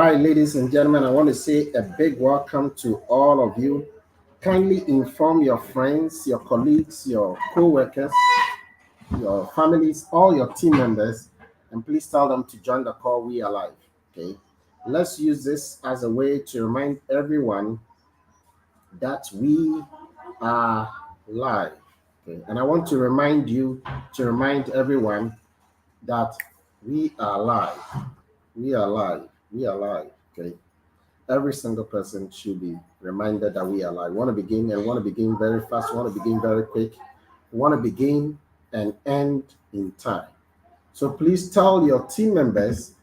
right, ladies and gentlemen, I want to say a big welcome to all of you. Kindly inform your friends, your colleagues, your co-workers, your families, all your team members, and please tell them to join the call. We are live. Okay. Let's use this as a way to remind everyone that we are live. Okay. And I want to remind everyone that we are live. We are live. We are live. Okay. Every single person should be reminded that we are alive. Want to begin and want to begin very fast, want to begin very quick, want to begin and end in time. So please tell your team members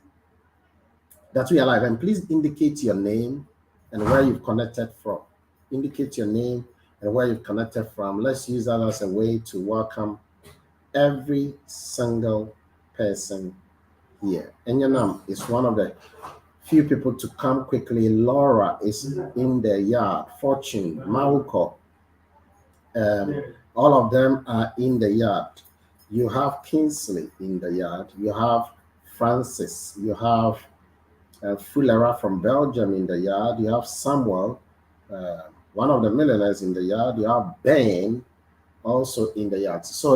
that we are alive, and please indicate your name and where you've connected from. Indicate your name and where you've connected from. Let's use that as a way to welcome every single person here. Enyanam is one of the few people to come quickly. Laura is in the yard. Fortune, Mauko, all of them are in the yard. You have Kingsley in the yard. You have Francis. You have Fulera from Belgium in the yard. You have Samuel, one of the millionaires in the yard. You have Ben also in the yard. So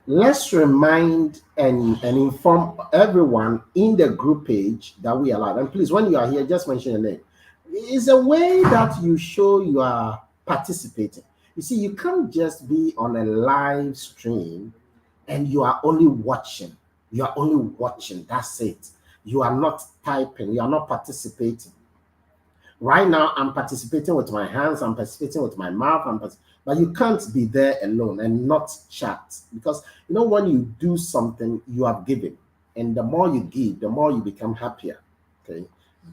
let's remind and inform everyone in the group page that we are live. And please, when you are here, just mention your name. It's a way that you show you are participating. You see, you can't just be on a live stream and you are only watching. You are only watching. That's it. You are not typing. You are not participating. Right now, I'm participating with my hands. I'm participating with my mouth. But you can't be there alone and not chat, because you know when you do something, you have given, and the more you give, the more you become happier. Okay,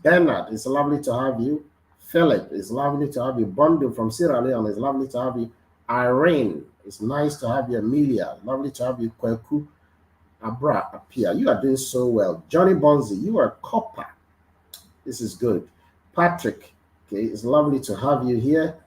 Bernard, it's lovely to have you. Philip, it's lovely to have you. Bondo from Sierra Leone, it's lovely to have you. Irene, it's nice to have you. Amelia, lovely to have you. Kweku, Abra, Apia, you are doing so well. Johnny Bonzi, you are copper. This is good. Patrick, okay, it's lovely to have you here.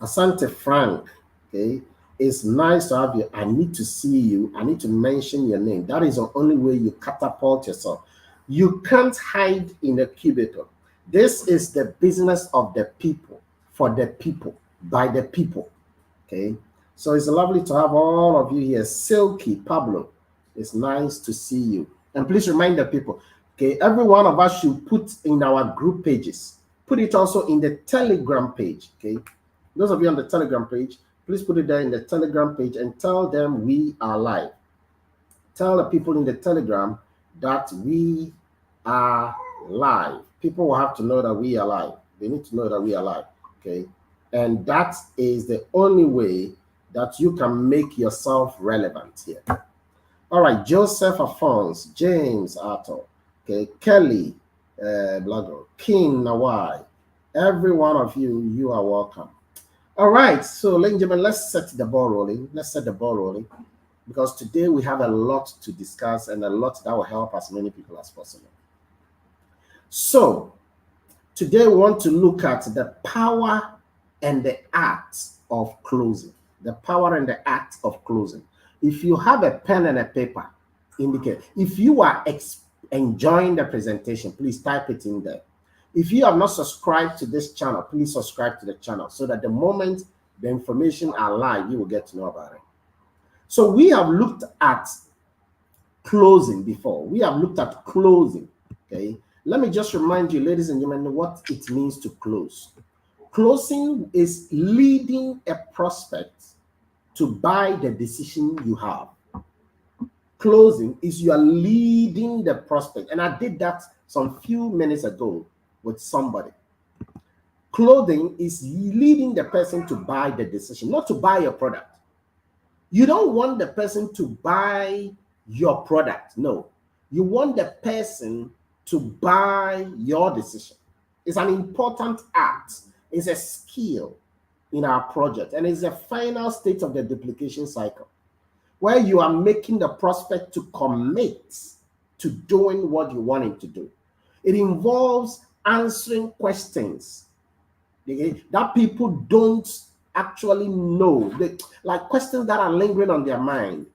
Asante Frank, okay, it's nice to have you. I need to see you. I need to mention your name. That is the only way you catapult yourself. You can't hide in a cubicle. This is the business of the people, for the people, by the people, okay? So it's lovely to have all of you here. Silky, Pablo, it's nice to see you. And please remind the people, okay, every one of us should put in our group pages. Put it also in the Telegram page, okay? Those of you on the Telegram page, please put it there in the Telegram page and tell them we are live. Tell the people in the Telegram that we are live. People will have to know that we are live. They need to know that we are live, okay? And that is the only way that you can make yourself relevant here. All right, Joseph Alphonse, James Arthur, okay, Kelly, Blago, King Nawai, every one of you, you are welcome. All right, so ladies and gentlemen, let's set the ball rolling. Let's set the ball rolling, because today we have a lot to discuss and a lot that will help as many people as possible. So today we want to look at the power and the art of closing. The power and the art of closing. If you have a pen and a paper, indicate. If you are enjoying the presentation, please type it in there. If you have not subscribed to this channel, please subscribe to the channel so that the moment the information are live, you will get to know about it. So we have looked at closing before. We have looked at closing, okay? Let me just remind you, ladies and gentlemen, what it means to close. Closing is leading a prospect to buy the decision you have. Closing is you are leading the prospect. And I did that some few minutes ago with somebody. Clothing is leading the person to buy the decision, not to buy your product. You don't want the person to buy your product. No, you want the person to buy your decision. It's an important act. It's a skill in our project, and it's the final state of the duplication cycle, where you are making the prospect to commit to doing what you want him to do. It involves answering questions, okay, that people don't actually know, like questions that are lingering on their mind,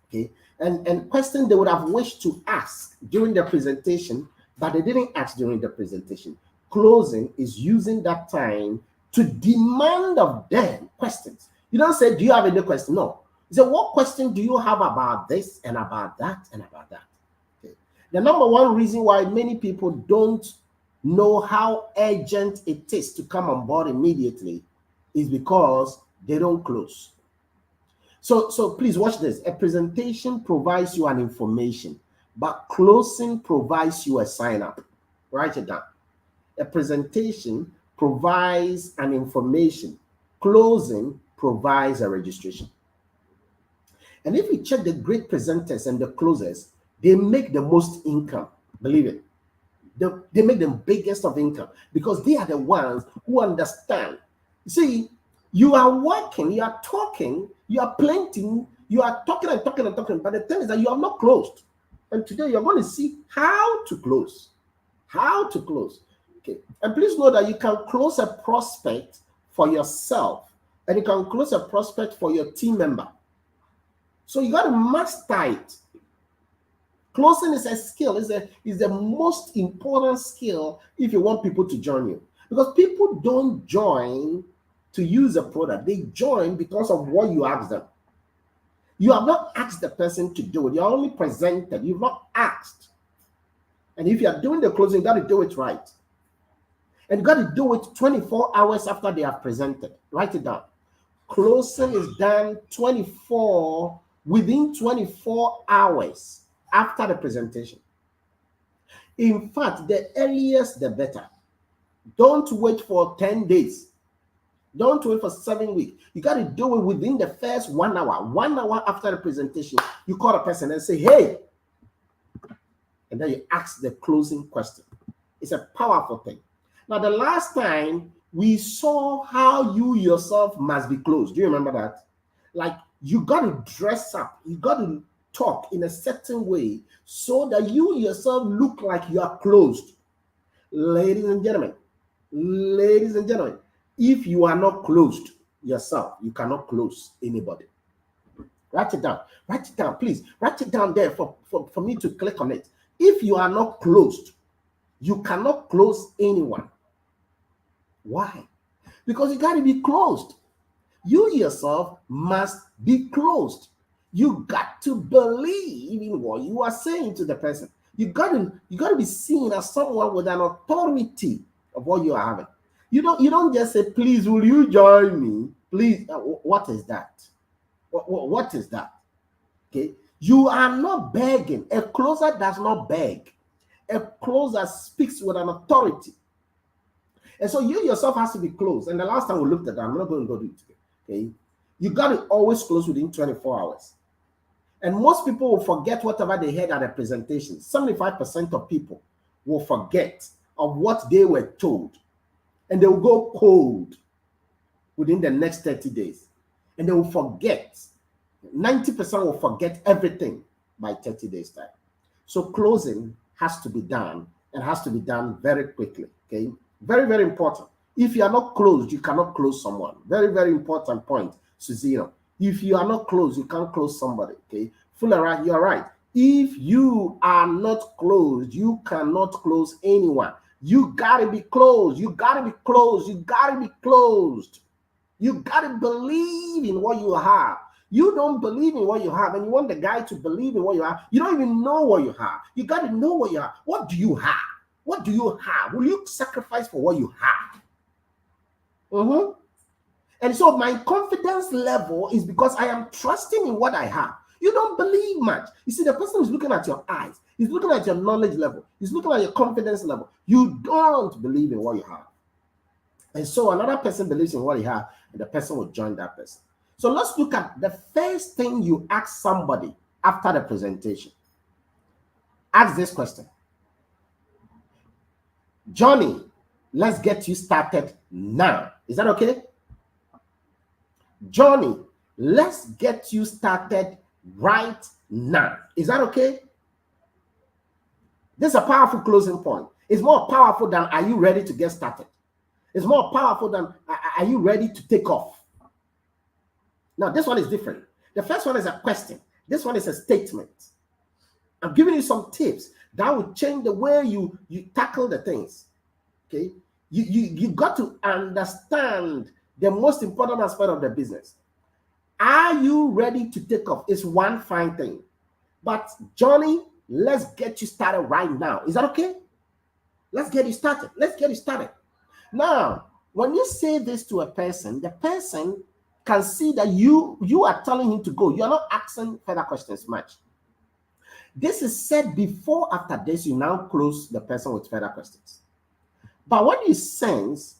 okay, and questions they would have wished to ask during the presentation, but they didn't ask during the presentation. Closing is using that time to demand of them questions. You don't say, do you have any question? No. You say, what question do you have about this and about that and about that? Okay. The number one reason why many people don't know how urgent it is to come on board immediately is because they don't close. So please watch this. A presentation provides you an information, but closing provides you a sign up. Write it down. A presentation provides an information. Closing provides a registration. And if you check the great presenters and the closers, they make the most income. Believe it. They make the biggest of income because they are the ones who understand. See, you are working, you are talking, you are planting, you are talking and talking and talking, but the thing is that you have not closed. And today you're going to see how to close. How to close. Okay. And please know that you can close a prospect for yourself and you can close a prospect for your team member. So you got to master it. Closing is a skill, is the most important skill if you want people to join you. Because people don't join to use a product, they join because of what you ask them. You have not asked the person to do it, you're only presented, you've not asked. And if you are doing the closing, you got to do it right. And you got to do it 24 hours after they have presented. Write it down. Closing is done within 24 hours after the presentation. In fact, the earliest, the better. Don't wait for 10 days. Don't wait for 7 weeks. You got to do it within the first 1 hour. 1 hour after the presentation, you call a person and say, hey. And then you ask the closing question. It's a powerful thing. Now, the last time we saw how you yourself must be closed. Do you remember that? Like, you got to dress up. You got to talk in a certain way so that you yourself look like you are closed. Ladies and gentlemen, if you are not closed yourself, you cannot close anybody. Write it down, please. Write it down there for me to click on it. If you are not closed, you cannot close anyone. Why? Because you got to be closed. You yourself must be closed. You got to believe in what you are saying to the person. You got to be seen as someone with an authority of what you are having. You don't just say, please, will you join me? Please, what is that? What is that? Okay, you are not begging. A closer does not beg. A closer speaks with an authority. And so you yourself has to be closed. And the last time we looked at that, I'm not going to go do it today. Okay, you got to always close within 24 hours. And most people will forget whatever they heard at a presentation. 75% of people will forget of what they were told. And they will go cold within the next 30 days. And they will forget. 90% will forget everything by 30 days time. So closing has to be done and has to be done very quickly. Okay, very, very important. If you are not closed, you cannot close someone. Very, very important point, Suzino. If you are not closed, you can't close somebody. Okay, Fulara, you're right. If you are not closed, you cannot close anyone. You gotta be closed. You gotta be closed. You gotta be closed. You gotta believe in what you have. You don't believe in what you have, and you want the guy to believe in what you have. You don't even know what you have. You gotta know what you have. What do you have? What do you have? Will you sacrifice for what you have? And so my confidence level is because I am trusting in what I have. You don't believe much. You see, the person is looking at your eyes. He's looking at your knowledge level. He's looking at your confidence level. You don't believe in what you have. And so another person believes in what he has, and the person will join that person. So let's look at the first thing you ask somebody after the presentation. Ask this question. Johnny, let's get you started now. Is that okay? Johnny, let's get you started right now. Is that okay? This is a powerful closing point. It's more powerful than are you ready to get started? It's more powerful than are you ready to take off? Now, this one is different. The first one is a question. This one is a statement. I'm giving you some tips That will change the way you tackle the things. Okay, you got to understand the most important aspect of the business. Are you ready to take off? It's one fine thing, but Johnny, let's get you started right now. Is that okay? Let's get you started. Let's get you started. Now, when you say this to a person, the person can see that you are telling him to go. You are not asking further questions much. This is said before. After this, you now close the person with further questions. But what you sense,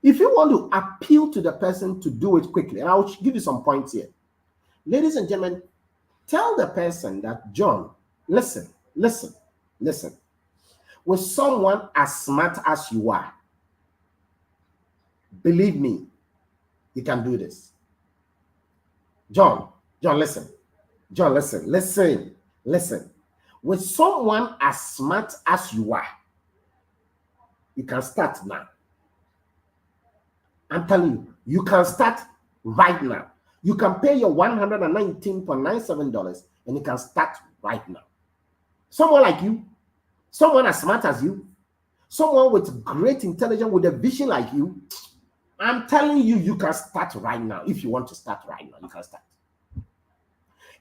if you want to appeal to the person to do it quickly, and I'll give you some points here. Ladies and gentlemen, tell the person that, John, listen. With someone as smart as you are, believe me, you can do this. John, listen. John, listen. With someone as smart as you are, you can start now. I'm telling you, you can start right now. You can pay your $119.97 and you can start right now. Someone like you, someone as smart as you, someone with great intelligence, with a vision like you, I'm telling you, you can start right now. If you want to start right now, you can start.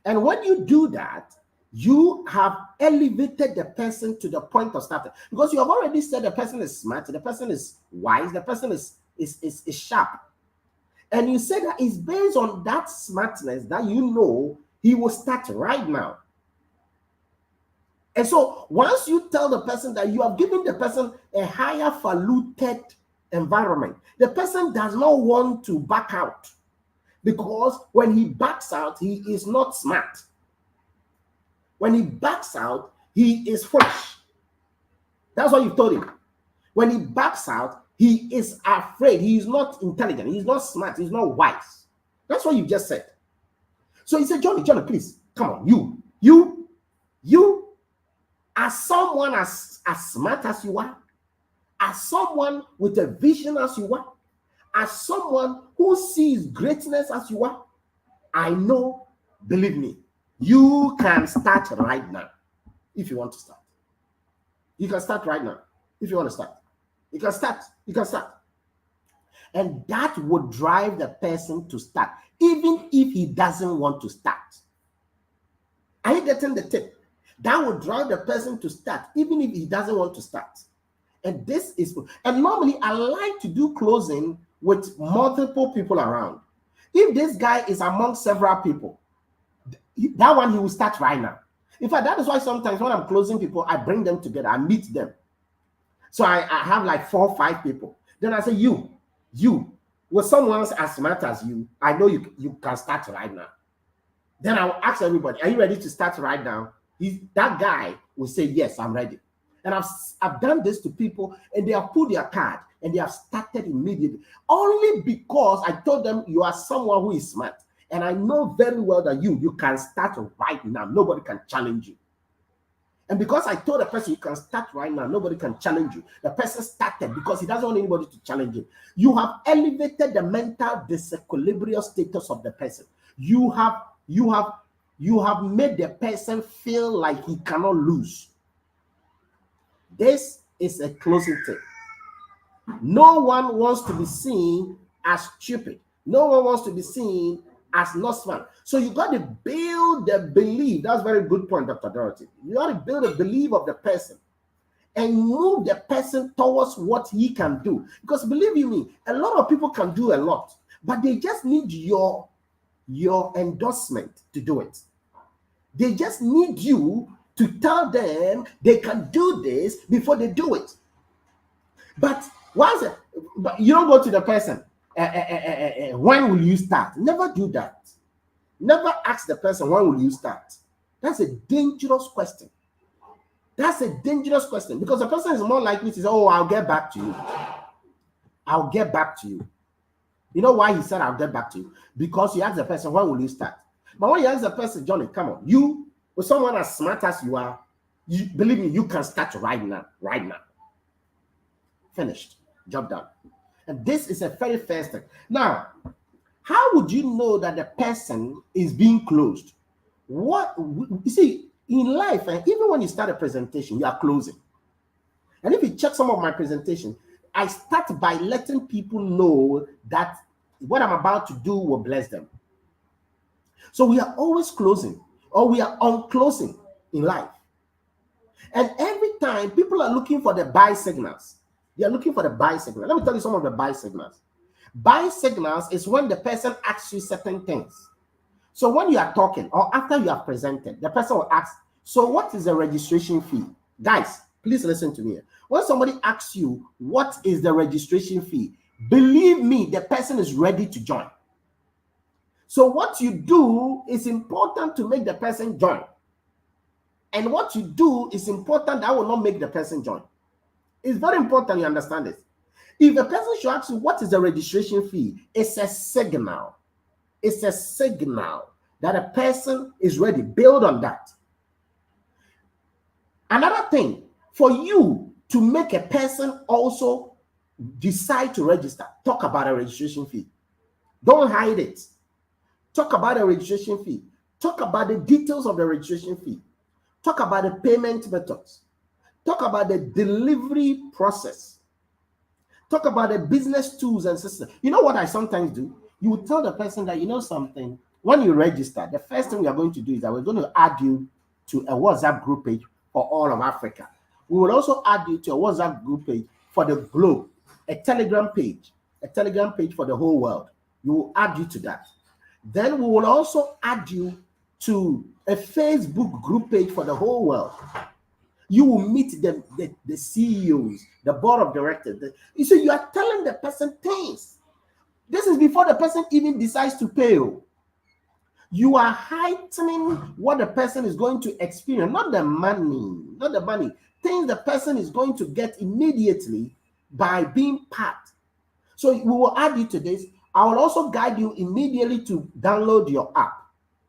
And when you do that, you have elevated the person to the point of starting. Because you have already said the person is smart, the person is wise, the person is sharp. And you say that it's based on that smartness that you know he will start right now. And so once you tell the person that you have given the person a higher faluted environment, the person does not want to back out. Because when he backs out, he is not smart. When he backs out, he is foolish. That's what you've told him. When he backs out, he is afraid. He is not intelligent. He is not smart. He is not wise. That's what you just said. So he said, Johnny, please, come on. You are someone as smart as you are, as someone with a vision as you are, as someone who sees greatness as you are. I know, believe me, you can start right now if you want to start. You can start right now if you want to start. You can start. And that would drive the person to start, even if he doesn't want to start. Are you getting the tip? That would drive the person to start, even if he doesn't want to start. And this is, and normally I like to do closing with multiple people around. If this guy is among several people, that one he will start right now. In fact, that is why sometimes when I'm closing people, I bring them together, I meet them. So I have like 4 or 5 people. Then I say, you, with someone else as smart as you, I know you can start right now. Then I will ask everybody, are you ready to start right now? That guy will say, yes, I'm ready. And I've done this to people, and they have pulled their card and they have started immediately. Only because I told them you are someone who is smart. And I know very well that you can start right now. Nobody can challenge you. And because I told the person you can start right now, nobody can challenge you. The person started because he doesn't want anybody to challenge him. You have elevated the mental disequilibrium status of the person. You have made the person feel like he cannot lose. This is a closing tip. No one wants to be seen as stupid. No one wants to be seen as not smart. So you got to build the belief. That's a very good point, Dr. Dorothy. You got to build a belief of the person and move the person towards what he can do. Because believe you me, a lot of people can do a lot, but they just need your endorsement to do it. They just need you to tell them they can do this before they do it. But you don't go to the person, when will you start? Never do that. Never ask the person, when will you start? That's a dangerous question. That's a dangerous question, because the person is more likely to say, oh, I'll get back to you. I'll get back to you. You know why he said I'll get back to you? Because you ask the person, when will you start? But when you ask the person, Johnny, come on, you, with someone as smart as you are, believe me, you can start right now. Finished. Job done. And this is a very first thing. Now, how would you know that the person is being closed? You see, In life, and even when you start a presentation, you are closing. And if you check some of my presentation, I start by letting people know that what I'm about to do will bless them. So we are always closing, or we are on closing in life. And every time people are looking for the buy signals, they are looking for the buy signal. Let me tell you some of the buy signals. Buy signals is when the person asks you certain things. So when you are talking or after you have presented, the person will ask, so what is the registration fee? Guys, please listen to me. When somebody asks you, what is the registration fee? Believe me, the person is ready to join. So what you do is important to make the person join. And what you do is important that will not make the person join. It's very important you understand this. If the person should ask you, what is the registration fee? It's a signal. It's a signal that a person is ready. Build on that. Another thing, for you to make a person also decide to register, talk about a registration fee. Don't hide it. Talk about the registration fee. Talk about the details of the registration fee. Talk about the payment methods. Talk about the delivery process. Talk about the business tools and systems. You know what I sometimes do? You will tell the person that, you know something, when you register, the first thing we are going to do is that we're going to add you to a WhatsApp group page for all of Africa. We will also add you to a WhatsApp group page for the globe, a Telegram page for the whole world. We will add you to that. Then we will also add you to a Facebook group page for the whole world. You will meet the CEOs, the board of directors. You see, you are telling the person things. This is before the person even decides to pay you. You are heightening what the person is going to experience, not the money, things the person is going to get immediately by being part. So we will add you to this. I will also guide you immediately to download your app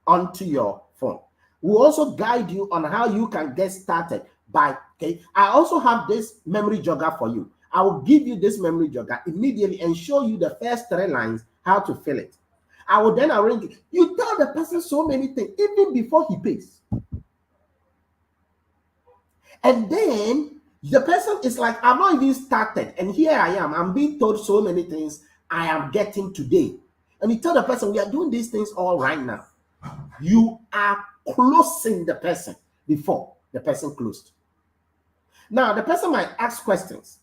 onto your phone. We'll also guide you on how you can get started by, okay, I also have this memory jogger for you. I will give you this memory jogger immediately and show you the first 3 lines, how to fill it. I will then arrange it. You tell the person so many things, even before he pays. And then the person is like, I'm not even started. And here I am. I'm being told so many things I am getting today. And you tell the person, we are doing these things all right now. You are closing the person before the person closed. Now, the person might ask questions.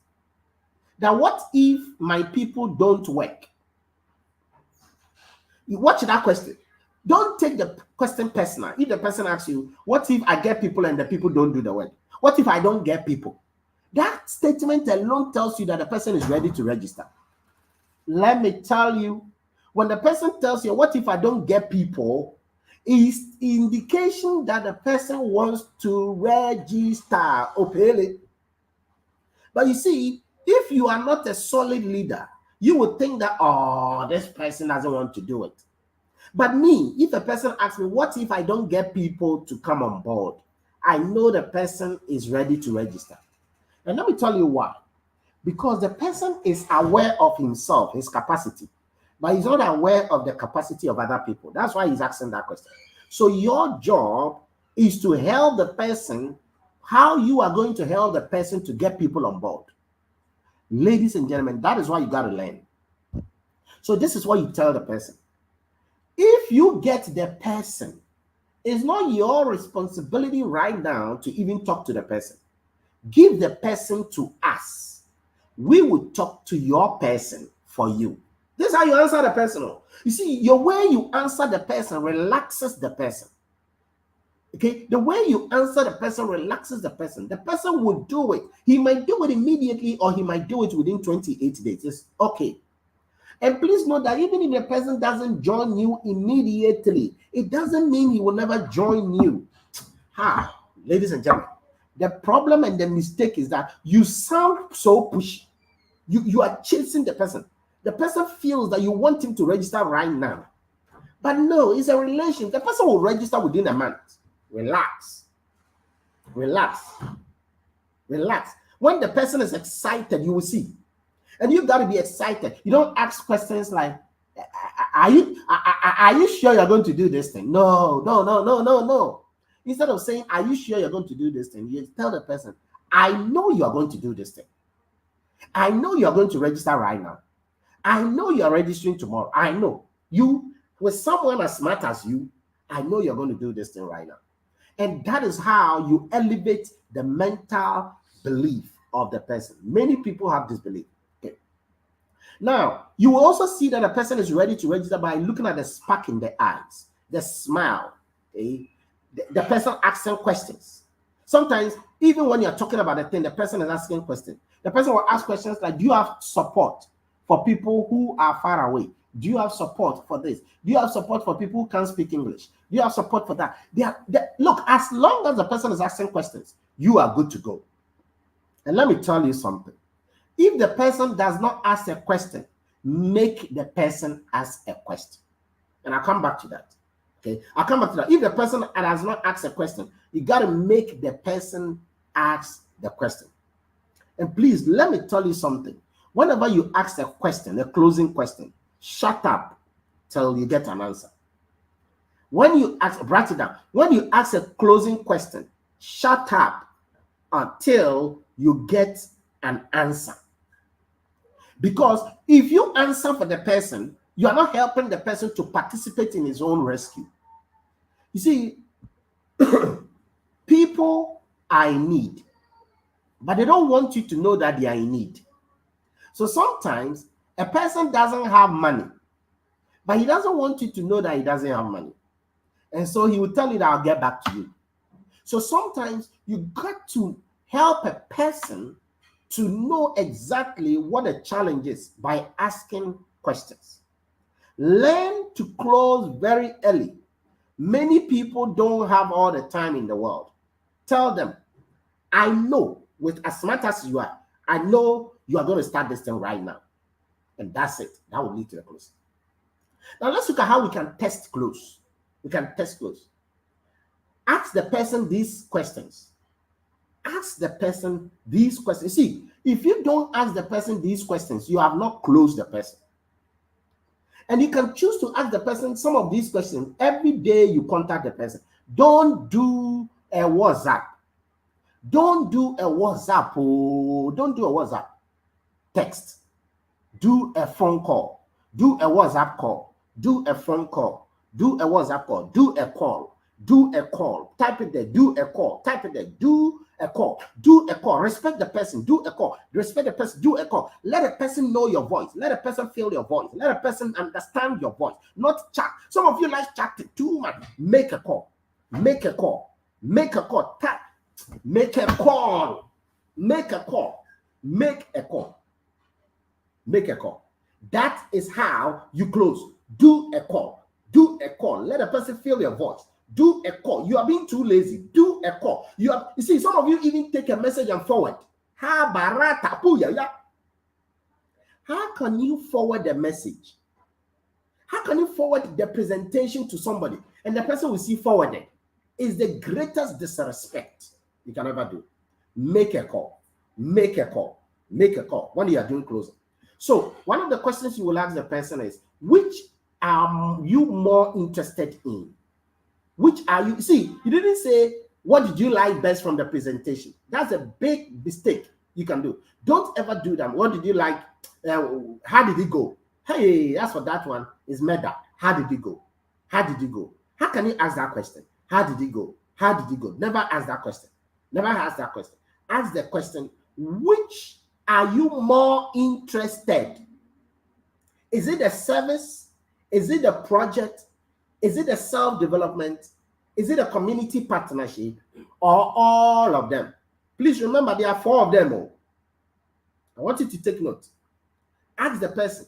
Now, what if my people don't work? You watch that question. Don't take the question personal. If the person asks you, what if I get people and the people don't do the work? What if I don't get people? That statement alone tells you that the person is ready to register. Let me tell you, when the person tells you, what if I don't get people, is indication that the person wants to register. But you see, if you are not a solid leader, you would think that, oh, this person doesn't want to do it. But me, if a person asks me, what if I don't get people to come on board? I know the person is ready to register. And let me tell you why. Because the person is aware of himself, his capacity, but he's not aware of the capacity of other people. That's why he's asking that question. So your job is to help the person, how you are going to help the person to get people on board. Ladies and gentlemen, that is why you got to learn. So this is what you tell the person. If you get the person, it's not your responsibility right now to even talk to the person. Give the person to us. We will talk to your person for you. This is how you answer the person. You see, your way you answer the person relaxes the person. Okay, the way you answer the person relaxes the person. The person will do it. He might do it immediately or he might do it within 28 days. It's okay. And please note that even if the person doesn't join you immediately, it doesn't mean he will never join you. Ladies and gentlemen, the problem and the mistake is that you sound so pushy. You are chasing the person. The person feels that you want him to register right now. But no, it's a relation. The person will register within a month. Relax. Relax. Relax. When the person is excited, you will see. And you've got to be excited. You don't ask questions like, are you sure you're going to do this thing? No. Instead of saying, are you sure you're going to do this thing? You tell the person, I know you are going to do this thing. I know you are going to register right now. I know you are registering tomorrow. I know you, with someone as smart as you, I know you're going to do this thing right now. And that is how you elevate the mental belief of the person. Many people have this belief. Okay. Now, you will also see that a person is ready to register by looking at the spark in the eyes, the smile. Okay? The person asking questions. Sometimes, even when you're talking about a thing, the person is asking questions. The person will ask questions like, do you have support for people who are far away? Do you have support for this? Do you have support for people who can't speak English? Do you have support for that? Look, as long as the person is asking questions, you are good to go. And let me tell you something. If the person does not ask a question, make the person ask a question. And I'll come back to that. Okay, I'll come back to that. If the person does not ask a question, you got to make the person ask the question. And please, let me tell you something. Whenever you ask a question, a closing question, shut up till you get an answer. When you ask, write it down. When you ask a closing question, shut up until you get an answer. Because if you answer for the person, you are not helping the person to participate in his own rescue. You see, people are in need, but they don't want you to know that they are in need. So sometimes a person doesn't have money, but he doesn't want you to know that he doesn't have money. And so he will tell you that I'll get back to you. So sometimes you got to help a person to know exactly what the challenge is by asking questions. Learn to close very early. Many people don't have all the time in the world. Tell them, I know, with as smart as you are, I know you are going to start this thing right now. And that's it. That will lead to the close. Now let's look at how we can test close. We can test close. Ask the person these questions. Ask the person these questions. See, if you don't ask the person these questions, you have not closed the person. And you can choose to ask the person some of these questions every day you contact the person. Don't do a WhatsApp. Don't do a WhatsApp. Oh, don't do a WhatsApp. Text. Do a phone call. Do a WhatsApp call. Do a phone call. Do a WhatsApp call. Do a call. Do a call. Type it there. Do a call. Type it there. Do a call. Do a call. Respect the person. Do a call. Respect the person. Do a call. Let a person know your voice. Let a person feel your voice. Let a person understand your voice. Not chat. Some of you like chatting too much. Make a call. Make a call. Make a call. Tap. Make a call. Make a call. Make a call. Make a call. That is how you close. Do a call. Do a call. Let a person feel your voice. Do a call. You are being too lazy. Do a call. You see, some of you even take a message and forward. How can you forward the message? How can you forward the presentation to somebody and the person will see forwarded? Is the greatest disrespect you can ever do. Make a call. Make a call. Make a call when you are doing closing. So one of the questions you will ask the person is, which are you more interested in? Which are you? See, you didn't say, what did you like best from the presentation? That's a big mistake you can do. Don't ever do that. What did you like? How did it go? Hey, that's for that one. Is meta. How did it go? How did it go? How can you ask that question? How did it go? How did it go? Never ask that question. Never ask that question. Ask the question, which are you more interested? Is it the service? Is it the project? Is it a self-development? Is it a community partnership? Or all of them? Please remember, there are 4 of them. Oh. I want you to take note. Ask the person,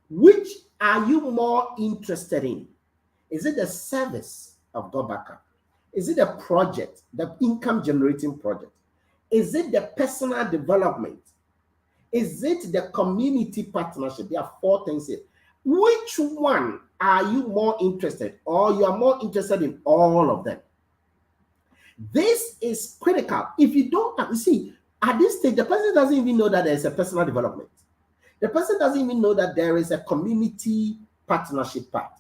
which are you more interested in? Is it the service of God Backup? Is it a project, the income generating project? Is it the personal development? Is it the community partnership? There are 4 things here. Which one are you more interested, or you are more interested in all of them? This is critical. If you don't, see, at this stage, the person doesn't even know that there is a personal development. The person doesn't even know that there is a community partnership part.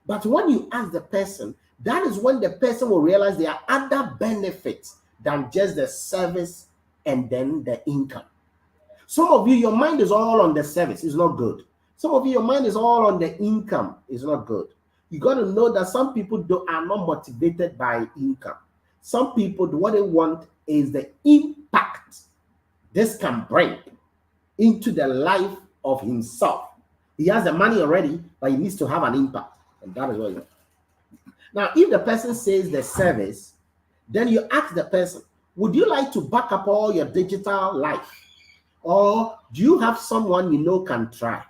But when you ask the person, that is when the person will realize there are other benefits than just the service and then the income. Some of you, your mind is all on the service. It's not good. Some of you, your mind is all on the income. It's not good. You got to know that some people are not motivated by income. Some people, what they want is the impact this can bring into the life of himself. He has the money already, but he needs to have an impact. And that is what you want. Now, if the person says the service, then you ask the person, would you like to back up all your digital life? Or do you have someone you know can try?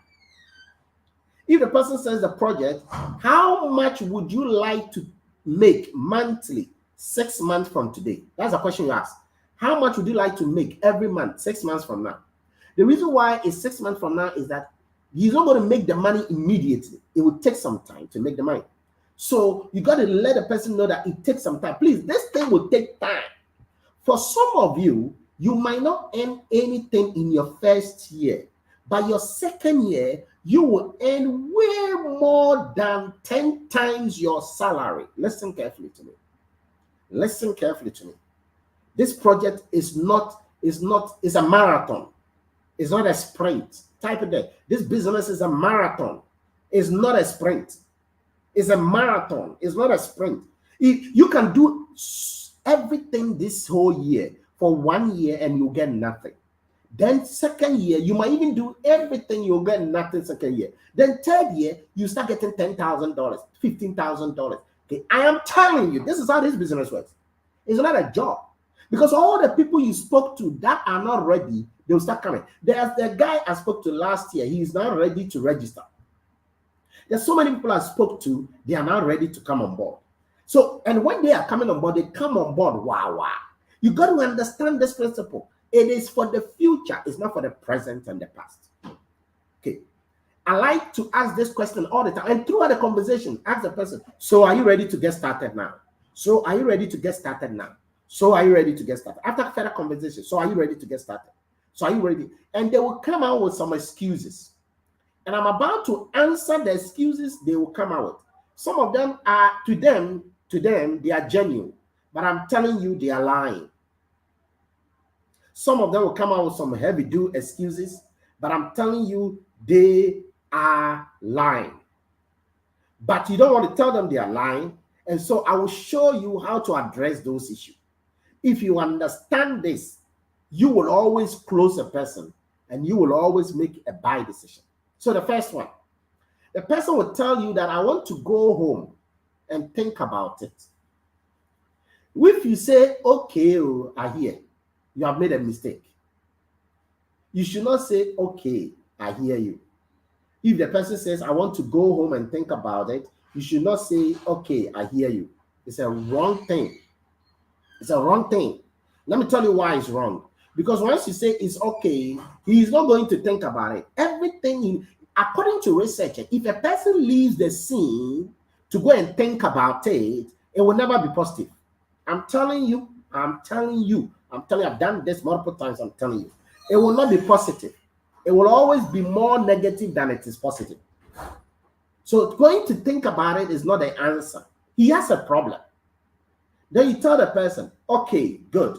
If the person says the project, how much would you like to make monthly 6 months from today? That's a question you ask. How much would you like to make every month 6 months from now? The reason why it's 6 months from now is that he's not going to make the money immediately. It will take some time to make the money. So you got to let the person know that it takes some time. Please, this thing will take time. For some of you, you might not earn anything in your first year. By your second year, you will earn way more than 10 times your salary. Listen carefully to me. Listen carefully to me. This project is a marathon. It's not a sprint. Type it there. This business is a marathon. It's not a sprint. It's a marathon. It's not a sprint. You can do everything this whole year for 1 year and you'll get nothing. Then second year, you might even do everything, you'll get nothing second year. Then third year, you start getting $10,000, $15,000. Okay, I am telling you, this is how this business works. It's not a job. Because all the people you spoke to that are not ready, they'll start coming. There's the guy I spoke to last year, he is not ready to register. There's so many people I spoke to, they are not ready to come on board. So, and when they are coming on board, they come on board, wow. You got to understand this principle. It is for the future. It's not for the present and the past. Okay. I like to ask this question all the time. And throughout the conversation, ask the person, so are you ready to get started now? So are you ready to get started now? So are you ready to get started? After further conversation, so are you ready to get started? So are you ready? And they will come out with some excuses. And I'm about to answer the excuses they will come out with. Some of them are, to them, they are genuine. But I'm telling you, they are lying. Some of them will come out with some heavy-do excuses, but I'm telling you, they are lying. But you don't want to tell them they are lying, and so I will show you how to address those issues. If you understand this, you will always close a person, and you will always make a buy decision. So the first one, the person will tell you that I want to go home and think about it. If you say, okay, I hear, you have made a mistake. You should not say, okay, I hear you. If the person says, I want to go home and think about it, you should not say, okay, I hear you. It's a wrong thing. It's a wrong thing. Let me tell you why it's wrong. Because once you say it's okay, he is not going to think about it. Everything, according to research, if a person leaves the scene to go and think about it, it will never be positive. I'm telling you, I've done this multiple times, I'm telling you. It will not be positive. It will always be more negative than it is positive. So going to think about it is not the answer. He has a problem. Then you tell the person, okay, good.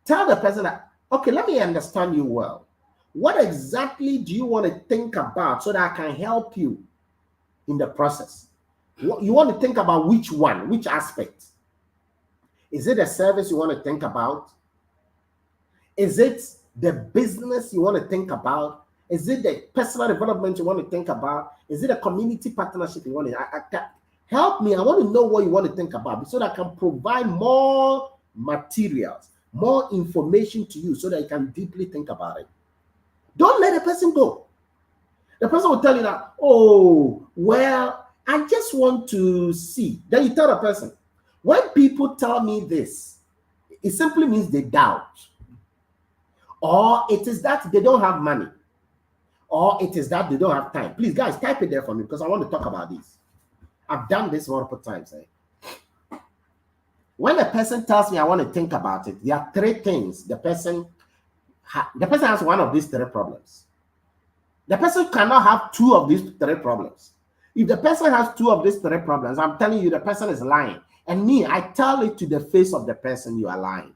Tell the person that, okay, let me understand you well. What exactly do you want to think about so that I can help you in the process? You want to think about which one, which aspect? Is it a service you want to think about? Is it the business you want to think about? Is it the personal development you want to think about? Is it a community partnership you want to help me? I want to know what you want to think about so that I can provide more materials, more information to you so that you can deeply think about it. Don't let the person go. The person will tell you that, oh, well, I just want to see. Then you tell the person, when people tell me this, it simply means they doubt. Or it is that they don't have money. Or it is that they don't have time. Please, guys, type it there for me because I want to talk about this. I've done this multiple times. When a person tells me I want to think about it, there are three things. The person has one of these three problems. The person cannot have two of these three problems. If the person has two of these three problems, I'm telling you, the person is lying. And me, I tell it to the face of the person, you are lying.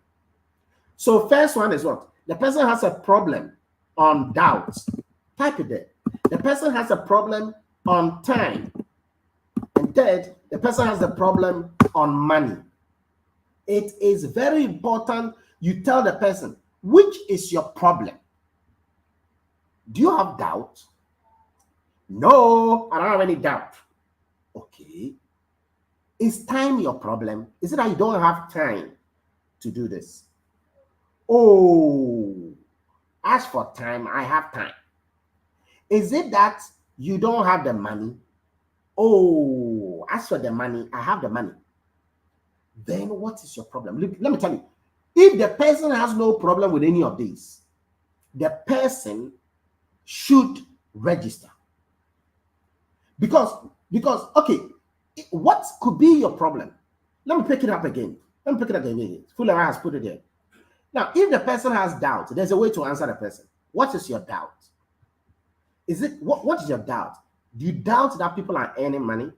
So first one is what? The person has a problem on doubt. Type it there. The person has a problem on time. And third, the person has a problem on money. It is very important you tell the person, which is your problem? Do you have doubt? No, I don't have any doubt. Okay. Is time your problem? Is it that you don't have time to do this? Oh, as for time, I have time. Is it that you don't have the money? Oh, as for the money, I have the money. Then what is your problem? Look, let me tell you, if the person has no problem with any of these, the person should register. Because, okay, what could be your problem? Let me pick it up again. Fuller has put it there. Now, if the person has doubt, there's a way to answer the person. What is your doubt? Is it what is your doubt? Do you doubt that people are earning money?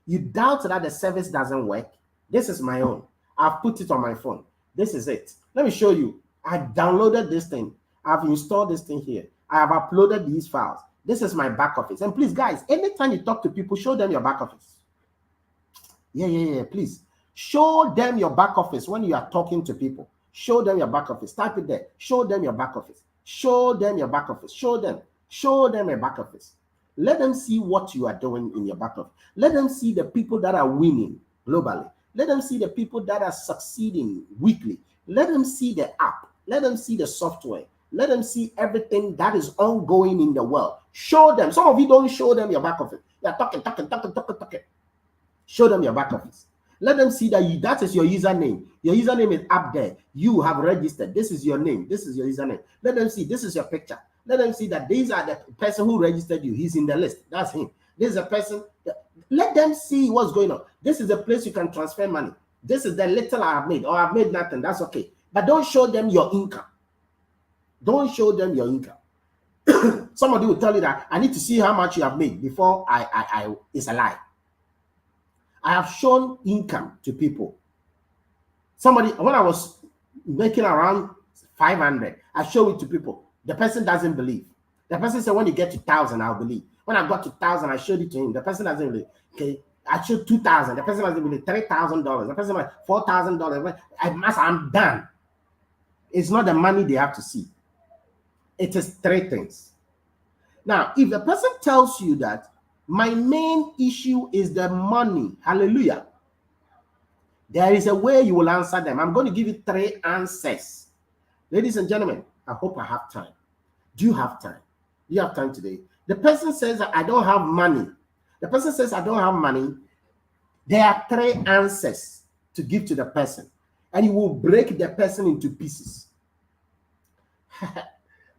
You doubt that the service doesn't work? This is my own. I've put it on my phone. This is it. Let me show you. I downloaded this thing. I've installed this thing here. I have uploaded these files. This is my back office. And please, guys, anytime you talk to people, show them your back office. Yeah. Please. Show them your back office when you are talking to people. Show them your back office. Type it there. Show them your back office. Show them your back office. Show them your back office. Let them see what you are doing in your back office. Let them see the people that are winning globally. Let them see the people that are succeeding weekly. Let them see the app. Let them see the software. Let them see everything that is ongoing in the world. Show them. Some of you don't show them your back office. You're talking. Show them your back office. Let them see that that is your username. Your username is up there. You have registered. This is your name. This is your username. Let them see. This is your picture. Let them see that these are the person who registered you. He's in the list. That's him. This is a person. Let them see what's going on. This is the place you can transfer money. This is the little I have made, or I've made nothing. That's okay. But don't show them your income. Don't show them your income. Somebody will tell you that I need to see how much you have made before it's a lie. I have shown income to people. Somebody, when I was making around 500, I show it to people. The person doesn't believe. The person said, when you get to 1,000, I'll believe. When I got to 1,000, I showed it to him. The person doesn't believe. Okay, I showed 2,000. The person doesn't believe. $3,000. The person like $4,000. I'm done. It's not the money they have to see. It is three things. Now, if the person tells you that my main issue is the money, hallelujah, there is a way you will answer them. I'm going to give you three answers. Ladies and gentlemen, I hope I have time. Do you have time? Do you have time today? The person says that I don't have money. The person says I don't have money. There are three answers to give to the person, and you will break the person into pieces.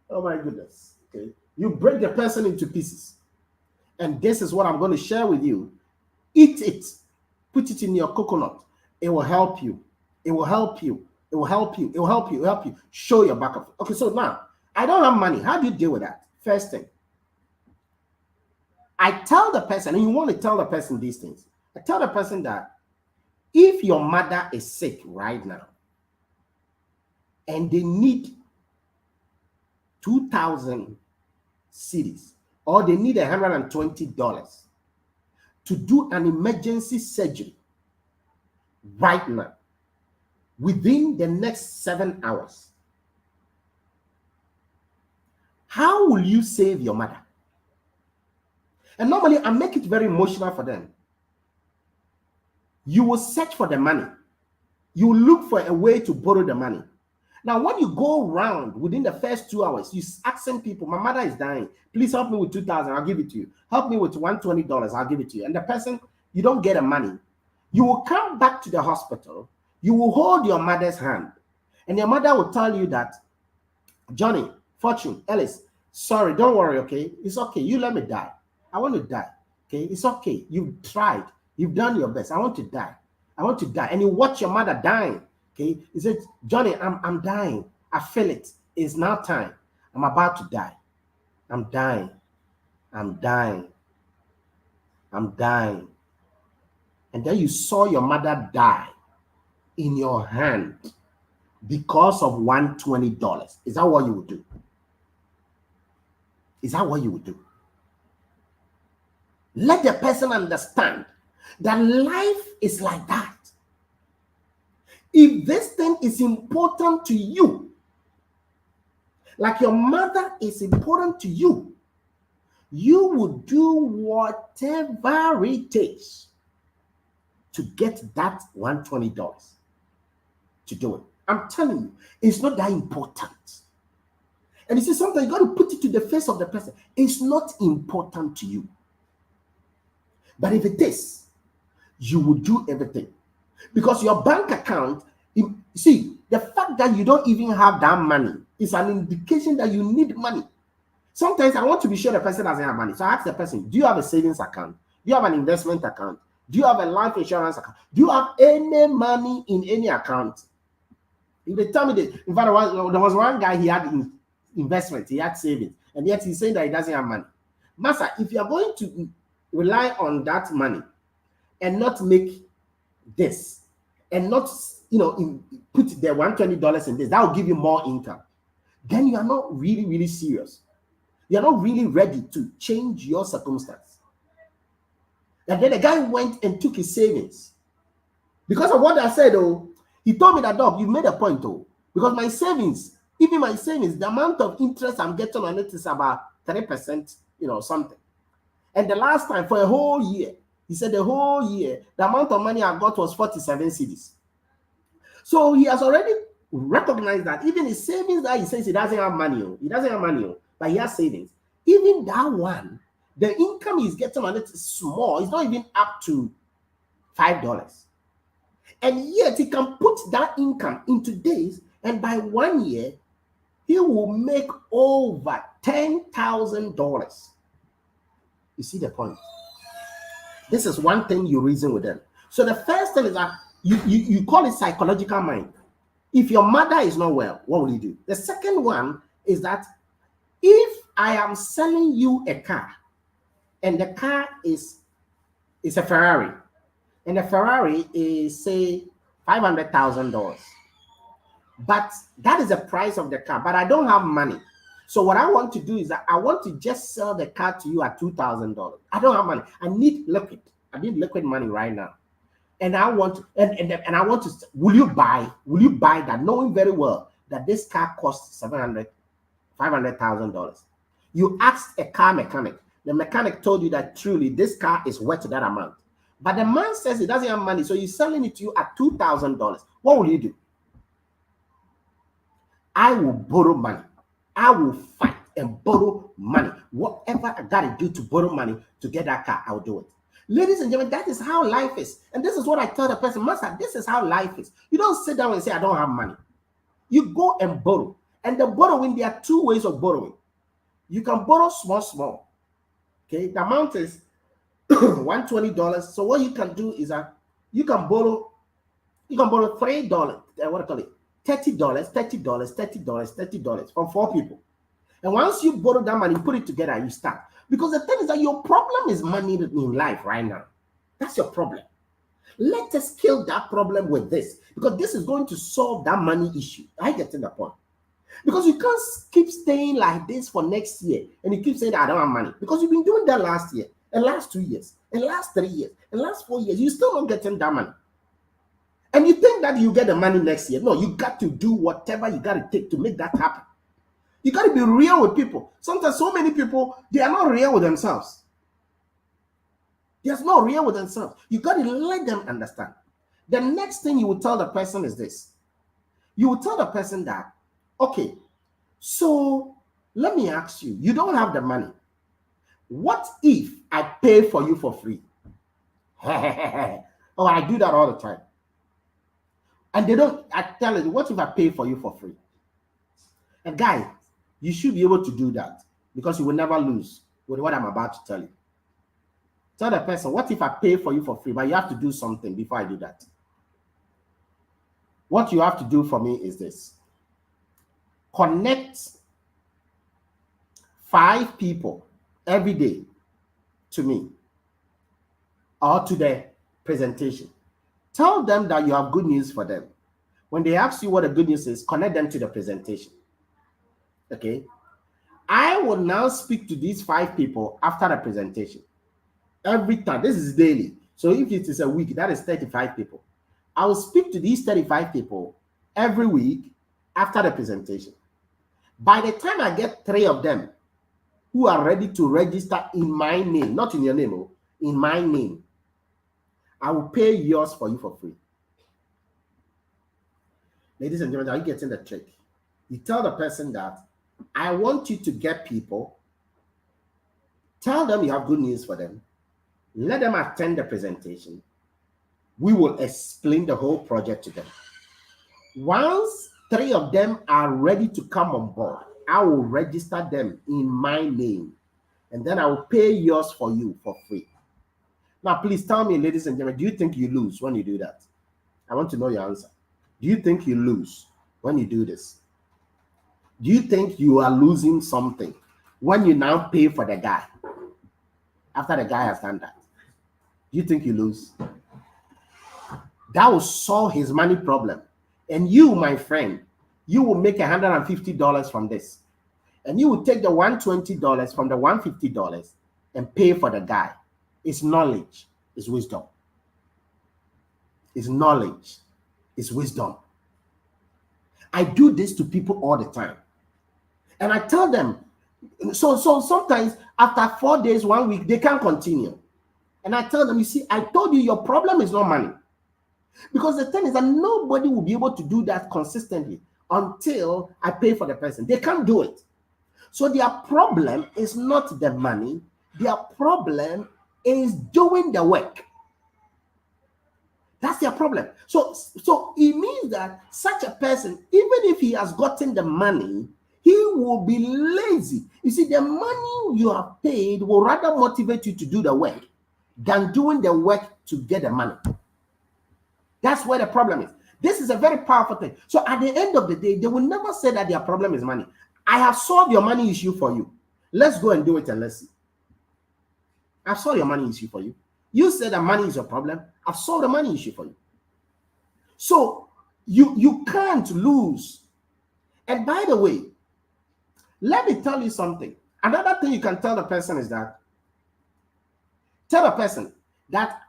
Oh my goodness. Okay. You break the person into pieces. And this is what I'm going to share with you. Eat it. Put it in your coconut. It will help you. It will help you. It will help you. It will help you. It will help you. Show your back of it. Okay, so now, I don't have money. How do you deal with that? First thing, I tell the person, and you want to tell the person these things. I tell the person that if your mother is sick right now and they need 2,000 cedis or they need $120 to do an emergency surgery right now within the next 7 hours, how will you save your mother? And normally I make it very emotional for them. You will search for the money. You will look for a way to borrow the money. Now, when you go around within the first 2 hours, you asking people, my mother is dying. Please help me with 2,000. I'll give it to you. Help me with $120. I'll give it to you. And the person, you don't get the money. You will come back to the hospital. You will hold your mother's hand. And your mother will tell you that, Johnny, Fortune, Ellis, sorry, don't worry, okay? It's okay. You let me die. I want to die, okay? It's okay. You've tried. You've done your best. I want to die. I want to die. And you watch your mother dying, okay? He said, Johnny, I'm dying. I feel it. It's now time. I'm about to die. I'm dying. I'm dying. I'm dying. And then you saw your mother die in your hand because of $120. Is that what you would do? Is that what you would do? Let the person understand that life is like that. If this thing is important to you, like your mother is important to you, you will do whatever it takes to get that $120 to do it. I'm telling you, it's not that important. And you see, sometimes you got to put it to the face of the person. It's not important to you. But if it is, you will do everything. Because your bank account, you see, the fact that you don't even have that money is an indication that you need money. Sometimes I want to be sure the person doesn't have money. So I ask the person, do you have a savings account? Do you have an investment account? Do you have a life insurance account? Do you have any money in any account? If they tell me that, in fact, there was one guy, he had investment, he had savings, and yet he's saying that he doesn't have money. Master, if you are going to rely on that money and not make this, and not, put the $120 in this, that will give you more income, then you are not really, really serious. You are not really ready to change your circumstance. And then the guy went and took his savings. Because of what I said, he told me that, dog, you made a point, because my savings, even my savings, the amount of interest I'm getting on it is about 3%, something. And the last time, for a whole year, he said the whole year, the amount of money I got was 47 cedis. So he has already recognized that even his savings that he says he doesn't have money, but he has savings. Even that one, the income he's getting on it is small. It's not even up to $5. And yet he can put that income into days, and by 1 year, he will make over $10,000. You see the point? This is one thing you reason with them. So the first thing is that you call it psychological mind. If your mother is not well, what will you do? The second one is that if I am selling you a car, and the car is a Ferrari, and the Ferrari is, say, $500,000, but that is the price of the car, but I don't have money. So what I want to do is that I want to just sell the car to you at $2,000. I don't have money. I need liquid money right now. And I want and I want to, will you buy that, knowing very well that this car costs $500,000? You asked a car mechanic. The mechanic told you that truly this car is worth that amount. But the man says he doesn't have money, so he's selling it to you at $2,000. What will you do? I will borrow money. I will fight and borrow money. Whatever I got to do to borrow money to get that car, I'll do it. Ladies and gentlemen, that is how life is. And this is what I tell the person, Master, this is how life is. You don't sit down and say, I don't have money. You go and borrow. And the borrowing, there are two ways of borrowing. You can borrow small. Okay, the amount is $120. So what you can do is that you can borrow $3, $30 from 4 people. And once you borrow that money, put it together, you start. Because the thing is that your problem is money in life right now. That's your problem. Let us kill that problem with this, because this is going to solve that money issue. I get to the point. Because you can't keep staying like this for next year and you keep saying that I don't have money, because you've been doing that last year and last 2 years and last 3 years and last 4 years. You're still not getting that money. And you think that you get the money next year. No, you got to do whatever you got to take to make that happen. You got to be real with people. Sometimes so many people, they are not real with themselves. They're not real with themselves. You got to let them understand. The next thing you will tell the person is this. You will tell the person that, okay, so let me ask you, you don't have the money. What if I pay for you for free? Oh, I do that all the time. And I tell you, what if I pay for you for free? And guys, you should be able to do that, because you will never lose with what I'm about to tell you. Tell the person, what if I pay for you for free, but you have to do something before I do that? What you have to do for me is this. Connect 5 people every day to me. or to the presentation. Tell them that you have good news for them. When they ask you what the good news is, connect them to the presentation. Okay? I will now speak to these 5 people after the presentation. Every time. This is daily. So if it is a week, that is 35 people. I will speak to these 35 people every week after the presentation. By the time I get 3 of them who are ready to register in my name, not in your name, in my name, I will pay yours for you for free. Ladies and gentlemen, are you getting the trick? You tell the person that I want you to get people, tell them you have good news for them, let them attend the presentation. We will explain the whole project to them. Once 3 of them are ready to come on board, I will register them in my name, and then I will pay yours for you for free. Now, please tell me, ladies and gentlemen, do you think you lose when you do that? I want to know your answer. Do you think you lose when you do this? Do you think you are losing something when you now pay for the guy after the guy has done that? Do you think you lose? That will solve his money problem. And you, my friend, you will make $150 from this. And you will take the $120 from the $150 and pay for the guy. It's knowledge, it's wisdom. It's knowledge, it's wisdom. I do this to people all the time. And I tell them, so sometimes after 4 days, 1 week, they can't continue. And I tell them, you see, I told you your problem is not money. Because the thing is that nobody will be able to do that consistently until I pay for the person. They can't do it. So their problem is not the money. Their problem is doing the work. That's their problem. So it means that such a person, even if he has gotten the money, he will be lazy. You see, the money you have paid will rather motivate you to do the work than doing the work to get the money. That's where the problem is. This is a very powerful thing. So at the end of the day, they will never say that their problem is money. I have solved your money issue for you. Let's go and do it and let's see. I've solved your money issue for you. You said that money is your problem. I've solved the money issue for you. So you can't lose. And by the way, let me tell you something. Another thing you can tell the person is that, tell the person that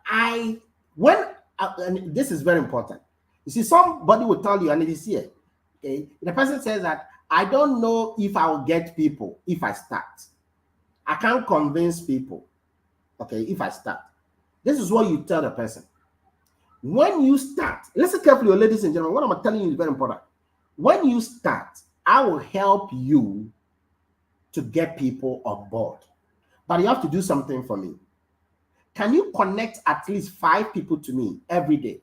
and this is very important. You see, somebody will tell you, and it is here. Okay, the person says that I don't know if I will get people if I start. I can't convince people. Okay, if I start. This is what you tell the person. When you start, listen carefully, ladies and gentlemen. What I'm telling you is very important. When you start, I will help you to get people on board. But you have to do something for me. Can you connect at least 5 people to me every day?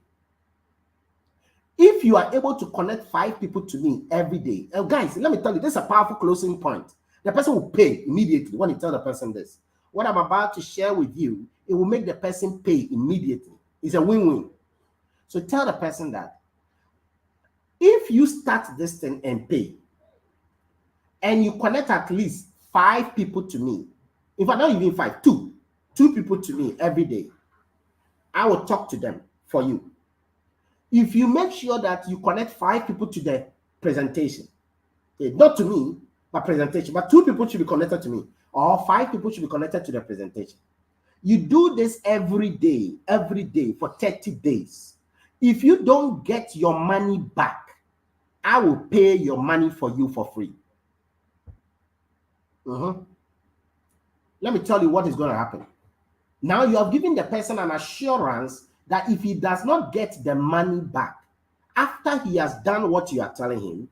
If you are able to connect 5 people to me every day, guys, let me tell you, this is a powerful closing point. The person will pay immediately when you tell the person this. What I'm about to share with you, it will make the person pay immediately. It's a win-win. So tell the person that if you start this thing and pay, and you connect at least 5 people to me, in fact, not even 5, 2 people to me every day, I will talk to them for you. If you make sure that you connect 5 people to the presentation, okay, not to me, but presentation, but 2 people should be connected to me, or 5 people should be connected to the presentation. You do this every day for 30 days. If you don't get your money back, I will pay your money for you for free. Let me tell you what is going to happen. Now you have given the person an assurance that if he does not get the money back after he has done what you are telling him,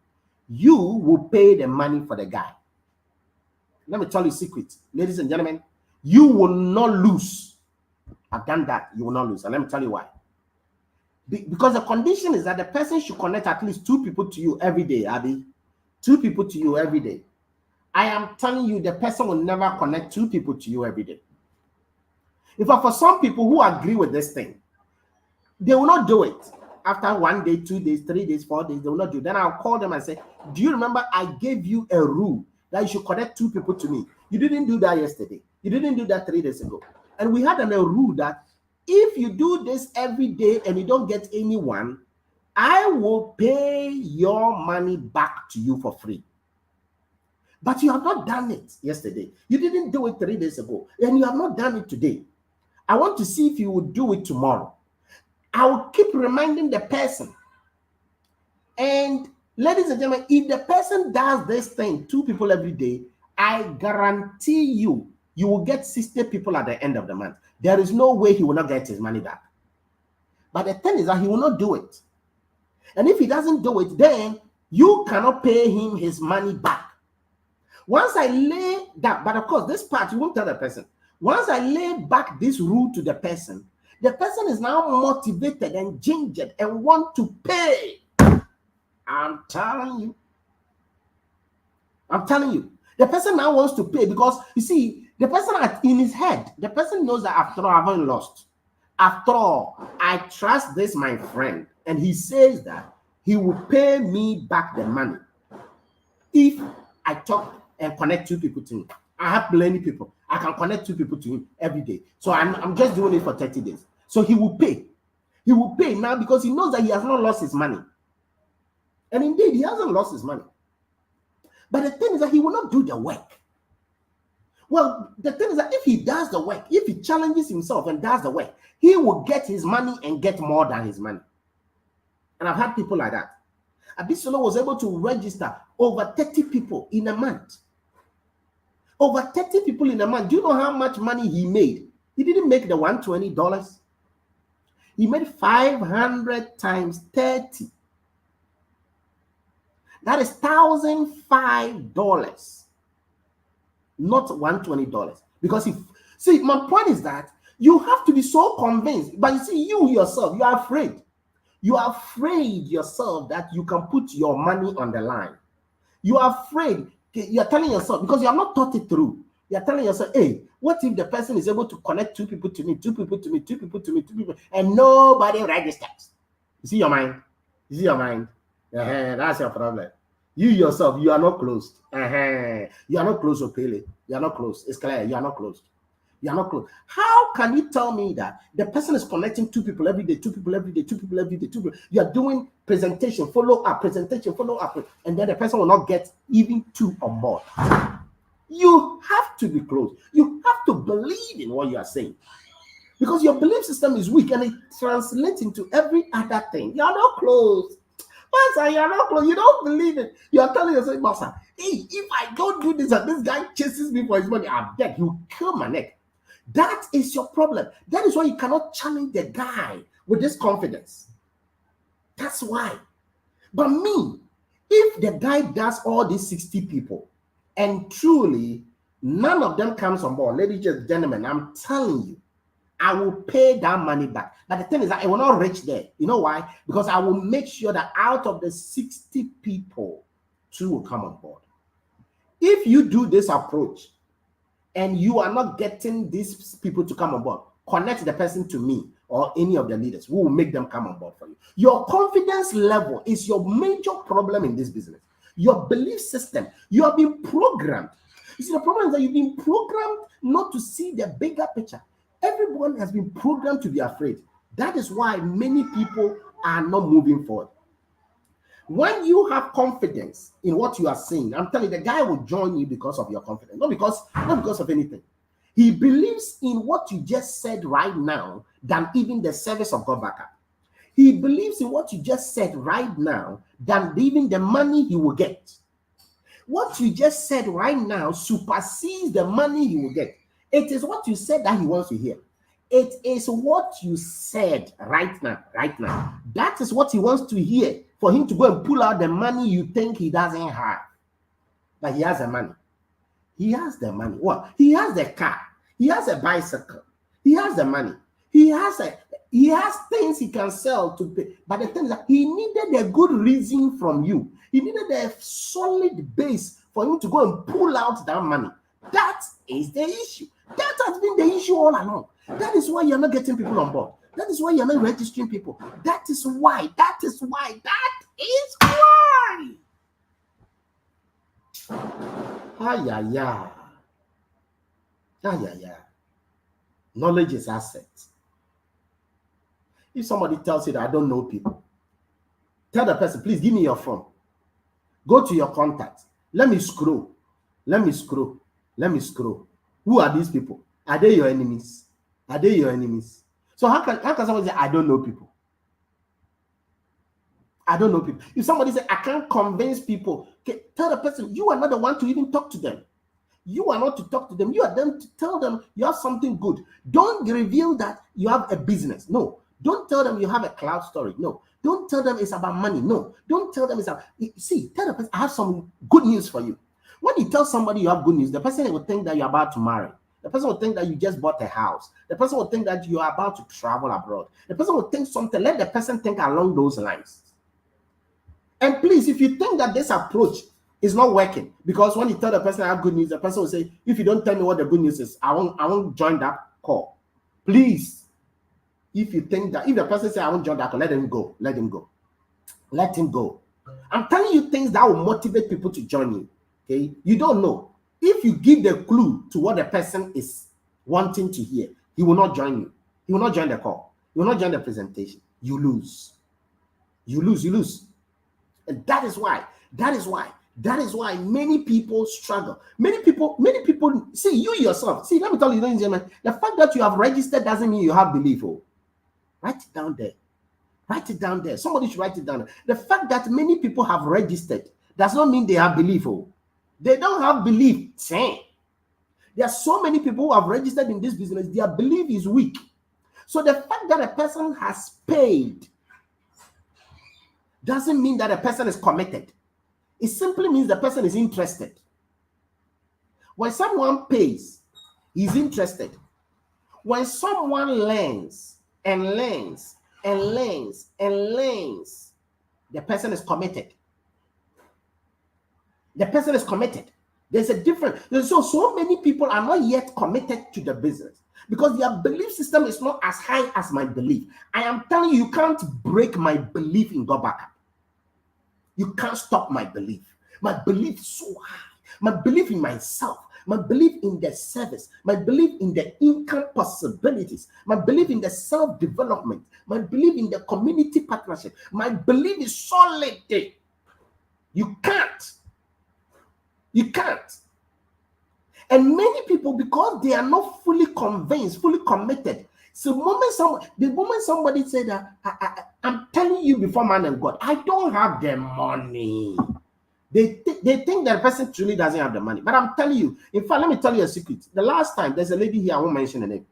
you will pay the money for the guy. Let me tell you a secret, ladies and gentlemen. You will not lose. I've done that. You will not lose. And let me tell you why. Because the condition is that the person should connect at least 2 people to you every day, Abby. 2 people to you every day. I am telling you, the person will never connect 2 people to you every day. In fact, for some people who agree with this thing, they will not do it. After 1 day, 2 days, 3 days, 4 days, they will not do it. Then I'll call them and say, do you remember I gave you a rule that you should connect 2 people to me? You didn't do that yesterday. You didn't do that 3 days ago. And we had a rule that If you do this every day and you don't get anyone, I will pay your money back to you for free. But you have not done it yesterday. You didn't do it 3 days ago, and you have not done it today. I want to see if you will do it tomorrow. I will keep reminding the person. And ladies and gentlemen, if the person does this thing, 2 people every day, I guarantee you, you will get 60 people at the end of the month. There is no way he will not get his money back. But the thing is that he will not do it. And if he doesn't do it, then you cannot pay him his money back. Once I lay that, but of course, this part you won't tell the person. Once I lay back this rule to the person is now motivated and gingered and want to pay. I'm telling you. The person now wants to pay because, you see, the person in his head, the person knows that after all, I haven't lost. After all, I trust this, my friend. And he says that he will pay me back the money if I talk and connect 2 people to him. I have plenty people. I can connect 2 people to him every day. So I'm just doing it for 30 days. So he will pay. He will pay now because he knows that he has not lost his money. And indeed, he hasn't lost his money. But the thing is that he will not do the work. Well, the thing is that if he does the work, if he challenges himself and does the work, he will get his money and get more than his money. And I've had people like that. Abisola was able to register over 30 people in a month. Over 30 people in a month. Do you know how much money he made? He didn't make the $120. He made 500 times 30. That is $1,005, not $120. Because see, my point is that you have to be so convinced. But you see, you yourself, you are afraid. You are afraid yourself that you can put your money on the line. You are afraid. You are telling yourself, because you have not thought it through. You are telling yourself, hey, what if the person is able to connect 2 people to me, 2 people to me, 2 people to me, 2 people, and nobody registers? You see your mind? You see your mind? That's your problem. You yourself, you are not closed. You are not closed, Opele. You are not closed. It's clear. You are not closed. You are not closed. How can you tell me that the person is connecting 2 people every day, 2 people every day, 2 people every day, 2 people? You are doing presentation, follow up, and then the person will not get even 2 on board. You have to be close. You have to believe in what you are saying. Because your belief system is weak and it translates into every other thing. You are not close. Master, you are not close. You don't believe it. You are telling yourself, Master, hey, if I don't do this and this guy chases me for his money, I beg, he'll kill my neck. That is your problem. That is why you cannot challenge the guy with this confidence. That's why. But me, if the guy does all these 60 people and truly none of them comes on board, ladies and gentlemen, I'm telling you, I will pay that money back. But the thing is that I will not reach there. You know why? Because I will make sure that out of the 60 people, 2 will come on board. If you do this approach and you are not getting these people to come on board, connect the person to me or any of the leaders. We will make them come on board for you. Your confidence level is your major problem in this business. Your belief system, you have been programmed. You see, the problem is that you've been programmed not to see the bigger picture. Everyone has been programmed to be afraid. That is why many people are not moving forward. When you have confidence in what you are saying, I'm telling you, the guy will join you because of your confidence, not because of anything. He believes in what you just said right now than even the service of God backup. He believes in what you just said right now than even the money he will get. What you just said right now supersedes the money he will get. It is what you said that he wants to hear. It is what you said right now. That is what he wants to hear, for him to go and pull out the money you think he doesn't have. But he has the money. He has the money. What? He has the car. He has a bicycle. He has the money. He has things he can sell to pay. But the thing is that he needed a good reason from you. He needed a solid base for him to go and pull out that money. That is the issue. That has been the issue all along. That is why you're not getting people on board. That is why you're not registering people. That is why. Knowledge is asset. If somebody tells you that I don't know people, tell the person, please give me your phone. Go to your contacts. Let me scroll. Let me scroll. Let me scroll. Who are these people? Are they your enemies? Are they your enemies? So how can someone say, I don't know people? I don't know people. If somebody says, I can't convince people, okay, tell the person, you are not the one to even talk to them. You are not to talk to them. You are them to tell them you have something good. Don't reveal that you have a business. No. Don't tell them you have a cloud storage. No. Don't tell them it's about money. No. Don't tell them it's about... See, tell the person, I have some good news for you. When you tell somebody you have good news, the person will think that you're about to marry. The person will think that you just bought a house. The person will think that you are about to travel abroad. The person will think something. Let the person think along those lines. And please, if you think that this approach is not working, because when you tell the person I have good news, the person will say, if you don't tell me what the good news is, I won't join that call. Please, if you think that, if the person says I won't join that call, let him go. Let him go. Let him go. I'm telling you things that will motivate people to join you. Okay? You don't know. If you give the clue to what the person is wanting to hear, he will not join you. He will not join the call. He will not join the presentation. You lose. You lose. You lose. And that is why many people struggle. Many people, see, you yourself. See, let me tell you, ladies and gentlemen, the fact that you have registered doesn't mean you have belief. Oh, write it down there. Write it down there. Somebody should write it down. The fact that many people have registered does not mean they have belief. Oh, they don't have belief. Same. There are so many people who have registered in this business, their belief is weak. So the fact that a person has paid doesn't mean that a person is committed. It simply means the person is interested. When someone pays, he's interested. When someone learns and learns and learns and learns, the person is committed. The person is committed. There's a difference. So many people are not yet committed to the business because their belief system is not as high as my belief. I am telling you, you can't break my belief in God backup. You can't stop my belief. My belief is so high. My belief in myself. My belief in the service. My belief in the income possibilities. My belief in the self-development. My belief in the community partnership. My belief is solid. You can't. You can't. And many people, because they are not fully convinced, fully committed. So the moment somebody said that, I'm telling you before man and God, I don't have the money. They think that person truly doesn't have the money. But I'm telling you, in fact, let me tell you a secret. The last time, there's a lady here, I won't mention her name.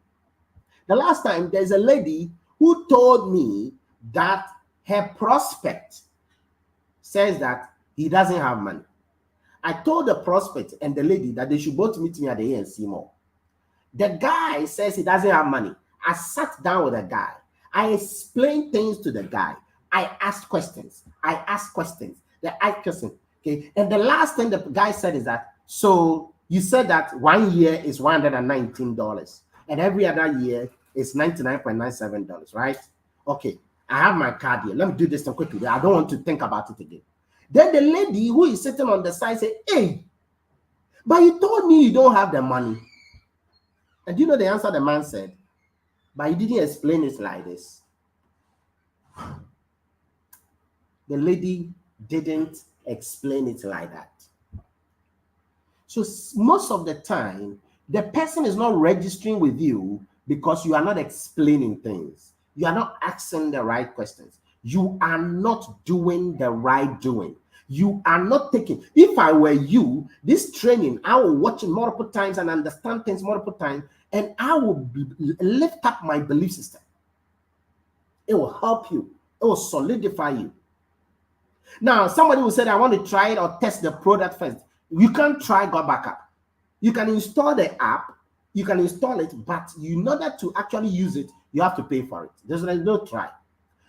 The last time, there's a lady who told me that her prospect says that he doesn't have money. I told the prospect and the lady that they should both meet me at the ANC Mall. The guy says he doesn't have money. I sat down with the guy. I explained things to the guy. I asked questions. The question. Okay. And the last thing the guy said is that, so you said that 1 year is $119 and every other year is $99.97, right? Okay. I have my card here. Let me do this quickly. I don't want to think about it again. Then the lady who is sitting on the side said, hey, but you told me you don't have the money. And do you know the answer the man said? But he didn't explain it like this. The lady didn't explain it like that. So most of the time, the person is not registering with you because you are not explaining things. You are not asking the right questions. You are not doing the right doing. You are not taking. If I were you, this training, I will watch it multiple times and understand things multiple times, and I will lift up my belief system. It will help you. It will solidify you. Now, somebody will say, I want to try it or test the product first. You can't try God Backup. You can install the app. You can install it, but in order to actually use it, you have to pay for it. There's no try.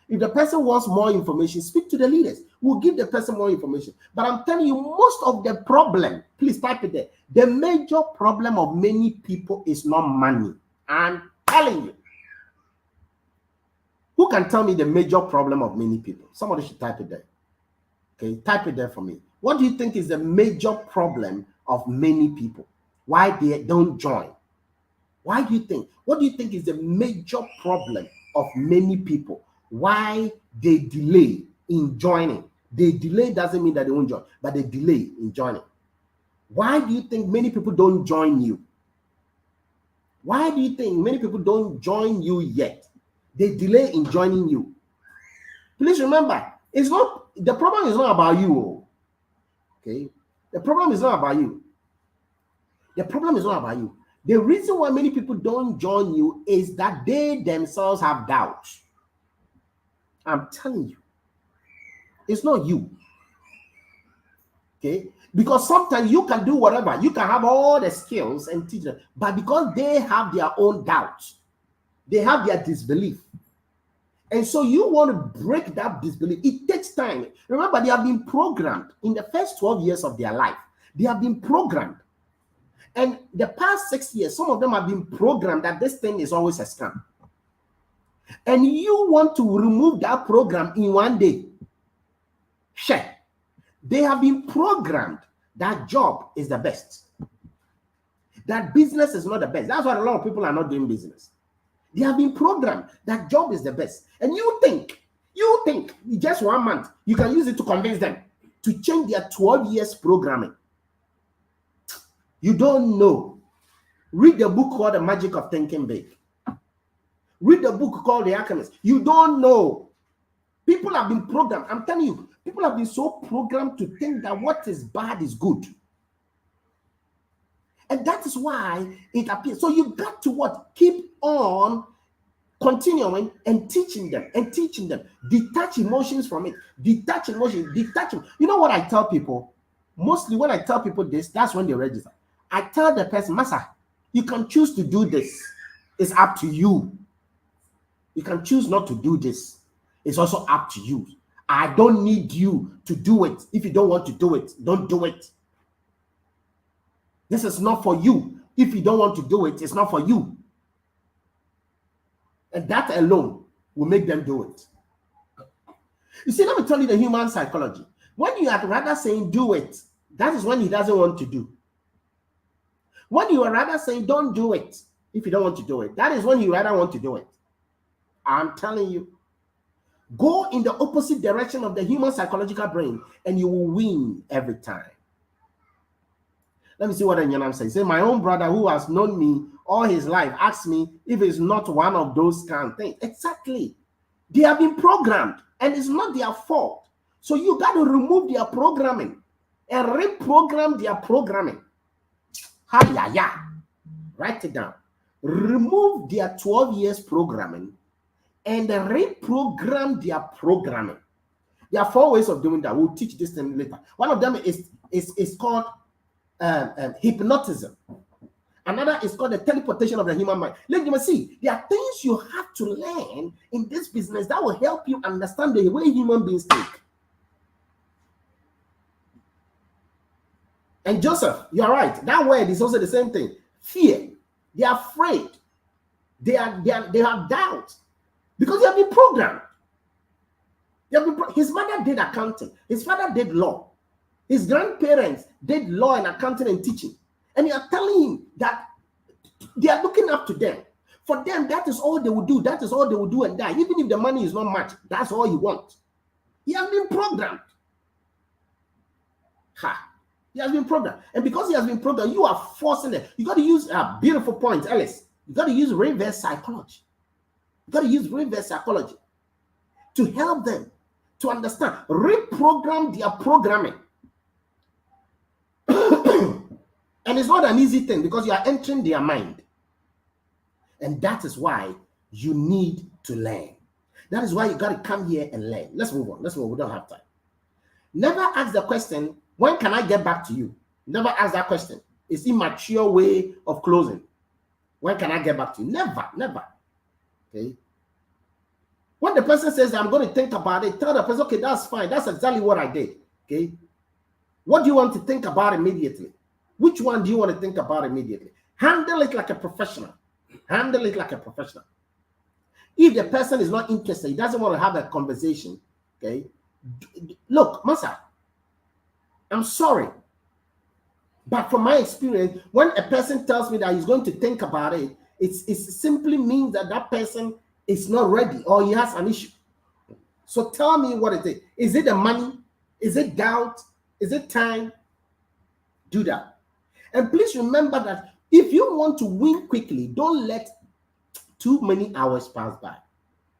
If the person wants more information, speak to the leaders. We'll give the person more information. But I'm telling you, most of the problem, please type it there. The major problem of many people is not money. I'm telling you. Who can tell me the major problem of many people? Somebody should type it there. Okay, type it there for me. What do you think is the major problem of many people? Why they don't join? Why do you think? What do you think is the major problem of many people? why they delay in joining. They delay doesn't mean that they won't join, but they delay in joining. Why do you think many people don't join you? Why do you think many people don't join you yet? They delay in joining you. Please remember, it's not the problem is not about you. Okay? The problem is not about you. The problem is not about you. The reason why many people don't join you is that they themselves have doubts. I'm telling you. It's not you. Okay? Because sometimes you can do whatever. You can have all the skills and teach them. But because they have their own doubts, they have their disbelief. And so you want to break that disbelief. It takes time. Remember, they have been programmed in the first 12 years of their life. They have been programmed. And the past 6 years, some of them have been programmed that this thing is always a scam. And you want to remove that program in one day. Sure. They have been programmed that job is the best. That business is not the best. That's why a lot of people are not doing business. They have been programmed that job is the best. And you think just 1 month, you can use it to convince them to change their 12 years programming. You don't know. Read the book called The Magic of Thinking Big. Read the book called The Alchemist. You don't know. People have been programmed. I'm telling you, people have been so programmed to think that what is bad is good. And that is why it appears. So you got to what? Keep on continuing and teaching them. Detach emotions from it. Detach emotions. You know what I tell people? Mostly when I tell people this, that's when they register. I tell the person, Master, you can choose to do this. It's up to you. You can choose not to do this. It's also up to you. I don't need you to do it. If you don't want to do it, don't do it. This is not for you. If you don't want to do it, it's not for you. And that alone will make them do it. You see, let me tell you the human psychology. When you are rather saying do it, that is when he doesn't want to do. When you are rather saying don't do it, if you don't want to do it, that is when you rather want to do it. I'm telling you. Go in the opposite direction of the human psychological brain and you will win every time. Let me see what Enyanam says. Say, my own brother who has known me all his life asked me if it's not one of those kind of things. Exactly. They have been programmed and it's not their fault. So you got to remove their programming and reprogram their programming. Ha-ya-ya. Write it down. Remove their 12 years programming and reprogram their programming. There are 4 ways of doing that. We'll teach this thing later. One of them is called hypnotism. Another is called the teleportation of the human mind. Let me see. There are things you have to learn in this business that will help you understand the way human beings think. And Joseph, you are right. That word is also the same thing. Fear. They are afraid. They have doubt. Because they have been programmed. His mother did accounting. His father did law. His grandparents did law and accounting and teaching. And you are telling him that they are looking up to them. For them, that is all they will do. That is all they will do and die. Even if the money is not much, that's all you want. He has been programmed. He has been programmed. And because he has been programmed, you are forcing it. You got to use a beautiful point, Alice. You got to use reverse psychology. You got to use reverse psychology to help them to understand, reprogram their programming. And it's not an easy thing because you are entering their mind. And that is why you need to learn. That is why you got to come here and learn. Let's move on. We don't have time. Never ask the question, when can I get back to you? Never ask that question. It's immature way of closing. When can I get back to you? Never. Okay. When the person says, I'm going to think about it, tell the person, okay, that's fine. That's exactly what I did. Okay. What do you want to think about immediately? Which one do you want to think about immediately? Handle it like a professional. Handle it like a professional. If the person is not interested, he doesn't want to have a conversation, okay? Look, Masa, I'm sorry. But from my experience, when a person tells me that he's going to think about it, it simply means that that person is not ready or he has an issue. So tell me what it is. Is it the money? Is it doubt? Is it time? Do that. And please remember that if you want to win quickly, don't let too many hours pass by.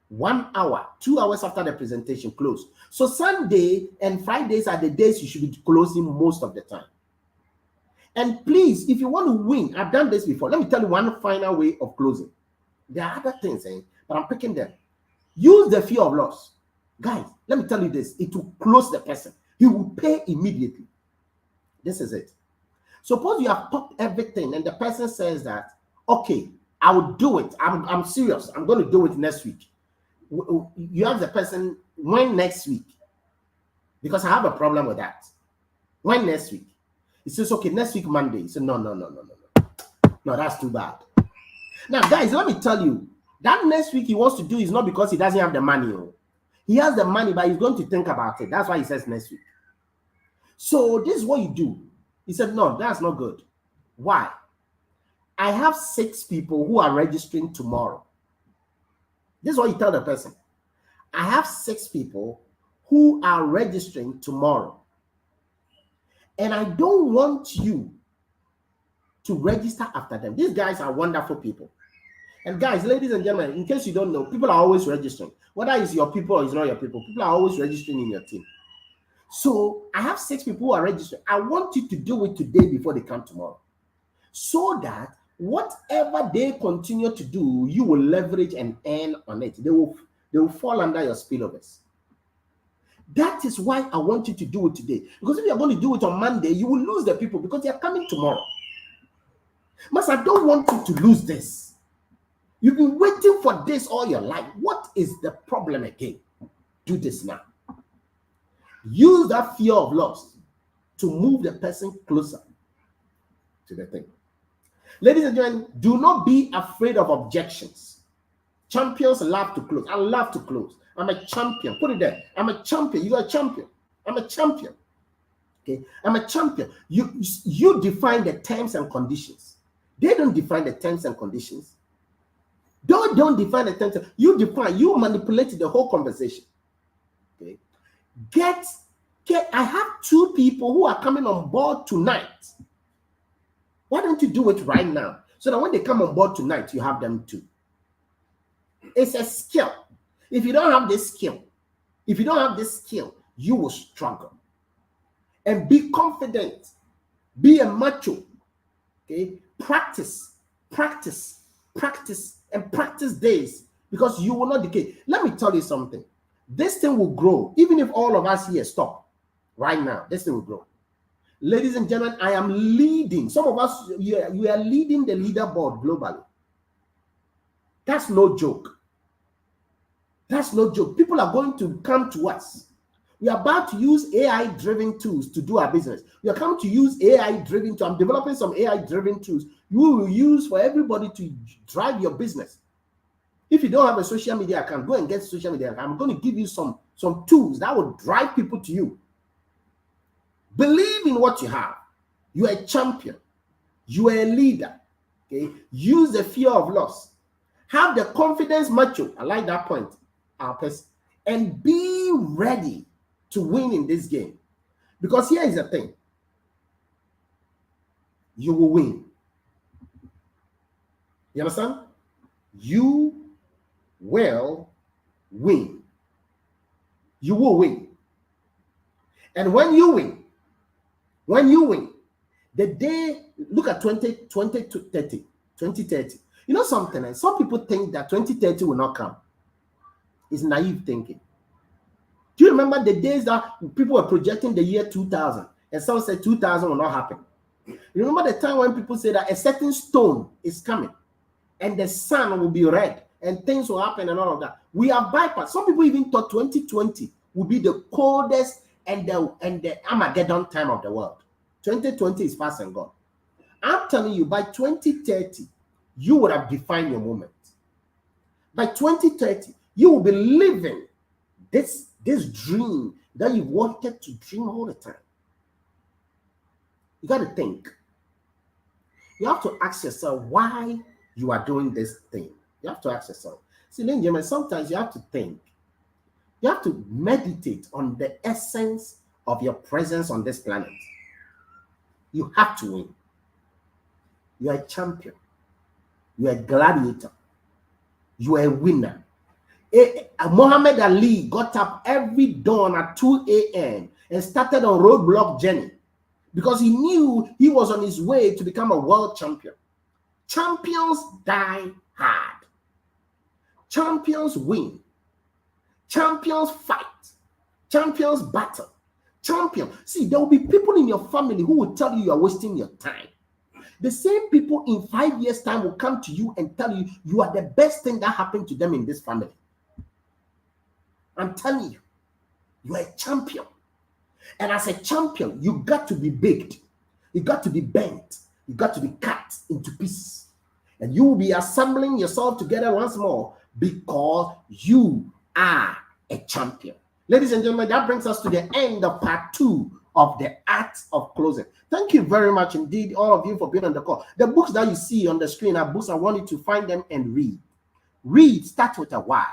1 hour, 2 hours after the presentation, close. So Sunday and Fridays are the days you should be closing most of the time. And please, if you want to win, I've done this before. Let me tell you one final way of closing. There are other things, but I'm picking them. Use the fear of loss. Guys, let me tell you this. It will close the person. He will pay immediately. This is it. Suppose you have popped everything and the person says that, okay, I will do it. I'm serious. I'm going to do it next week. You ask the person, when next week? Because I have a problem with that. When next week? He says, okay, next week, Monday. He said, no. No, that's too bad. Now, guys, let me tell you, that next week he wants to do is not because he doesn't have the money. He has the money, but he's going to think about it. That's why he says next week. So this is what you do. He said, no, that's not good. Why? I have 6 people who are registering tomorrow. This is what you tell the person. I have 6 people who are registering tomorrow. And I don't want you to register after them. These guys are wonderful people. And guys, ladies and gentlemen, in case you don't know, people are always registering. Whether it's your people or it's not your people, people are always registering in your team. So I have 6 people who are registering. I want you to do it today before they come tomorrow. So that whatever they continue to do, you will leverage and earn on it. They will fall under your spillovers. That is why I want you to do it today. Because if you're going to do it on Monday, you will lose the people because they are coming tomorrow. Mas, I don't want you to lose this. You've been waiting for this all your life. What is the problem again? Do this now. Use that fear of loss to move the person closer to the thing. Ladies and gentlemen, do not be afraid of objections. Champions love to close. I love to close. I'm a champion. Put it there. I'm a champion. You are a champion. I'm a champion. Okay, I'm a champion. You define the terms and conditions. They don't define the terms and conditions. Don't define the terms. You define. You manipulate the whole conversation. Okay. I have 2 people who are coming on board tonight. Why don't you do it right now? So that when they come on board tonight, you have them too. It's a skill. If you don't have this skill, you will struggle. And be confident. Be a macho. Okay? Practice days because you will not decay. Let me tell you something. This thing will grow. Even if all of us here stop right now, this thing will grow. Ladies and gentlemen, I am leading. Some of us, you are leading the leaderboard globally. That's no joke. That's no joke. People are going to come to us. We are about to use AI-driven tools to do our business. We are coming to use AI-driven tools. I'm developing some AI-driven tools you will use for everybody to drive your business. If you don't have a social media account, go and get a social media account. I'm going to give you some tools that will drive people to you. Believe in what you have. You are a champion. You are a leader. Okay? Use the fear of loss. Have the confidence macho. I like that point. And be ready to win in this game. Because here is the thing. You will win. You understand? You will win. You will win. And when you win, the day, look at 2030. You know something? And some people think that 2030 will not come. It's naive thinking. Do you remember the days that people were projecting the year 2000 and some said 2000 will not happen? You remember the time when people say that a certain stone is coming and the sun will be red and things will happen and all of that? We are bypassed. Some people even thought 2020 would be the coldest and the Armageddon time of the world. 2020 is past and gone. I'm telling you, by 2030, you would have defined your moment. By 2030, you will be living this dream that you wanted to dream all the time. You got to think. You have to ask yourself why you are doing this thing. You have to ask yourself. See, ladies and gentlemen, sometimes you have to think. You have to meditate on the essence of your presence on this planet. You have to win. You are a champion. You are a gladiator. You are a winner. Muhammad Ali got up every dawn at 2 a.m. and started a roadblock journey because he knew he was on his way to become a world champion. Champions die hard. Champions win. Champions fight. Champions battle. Champion. See, there will be people in your family who will tell you you are wasting your time. The same people in 5 years' time will come to you and tell you you are the best thing that happened to them in this family. I'm telling you, you are a champion. And as a champion, you got to be baked. You got to be bent. You got to be cut into pieces. And you will be assembling yourself together once more because you are a champion. Ladies and gentlemen, that brings us to the end of part 2 of the art of closing. Thank you very much indeed, all of you, for being on the call. The books that you see on the screen are books I want you to find them and read. Read, start with a why,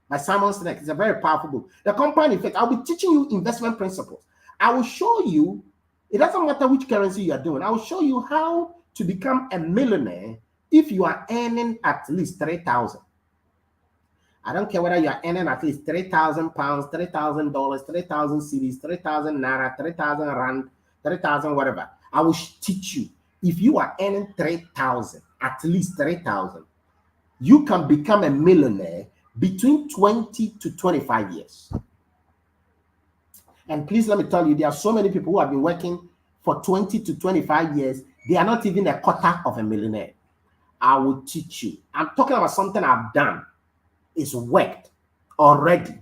by Simon Sinek. It's a very powerful book. The Compound Effect. I'll be teaching you investment principles. I will show you, it doesn't matter which currency you are doing. I will show you how to become a millionaire if you are earning at least 3,000. I don't care whether you are earning at least 3,000 pounds, $3,000, 3,000 cedis, 3,000 naira, 3,000 rand, 3,000 whatever. I will teach you. If you are earning 3,000, at least 3,000, you can become a millionaire between 20 to 25 years. And please let me tell you, there are so many people who have been working for 20 to 25 years. They are not even a quarter of a millionaire. I will teach you. I'm talking about something I've done. It's worked already.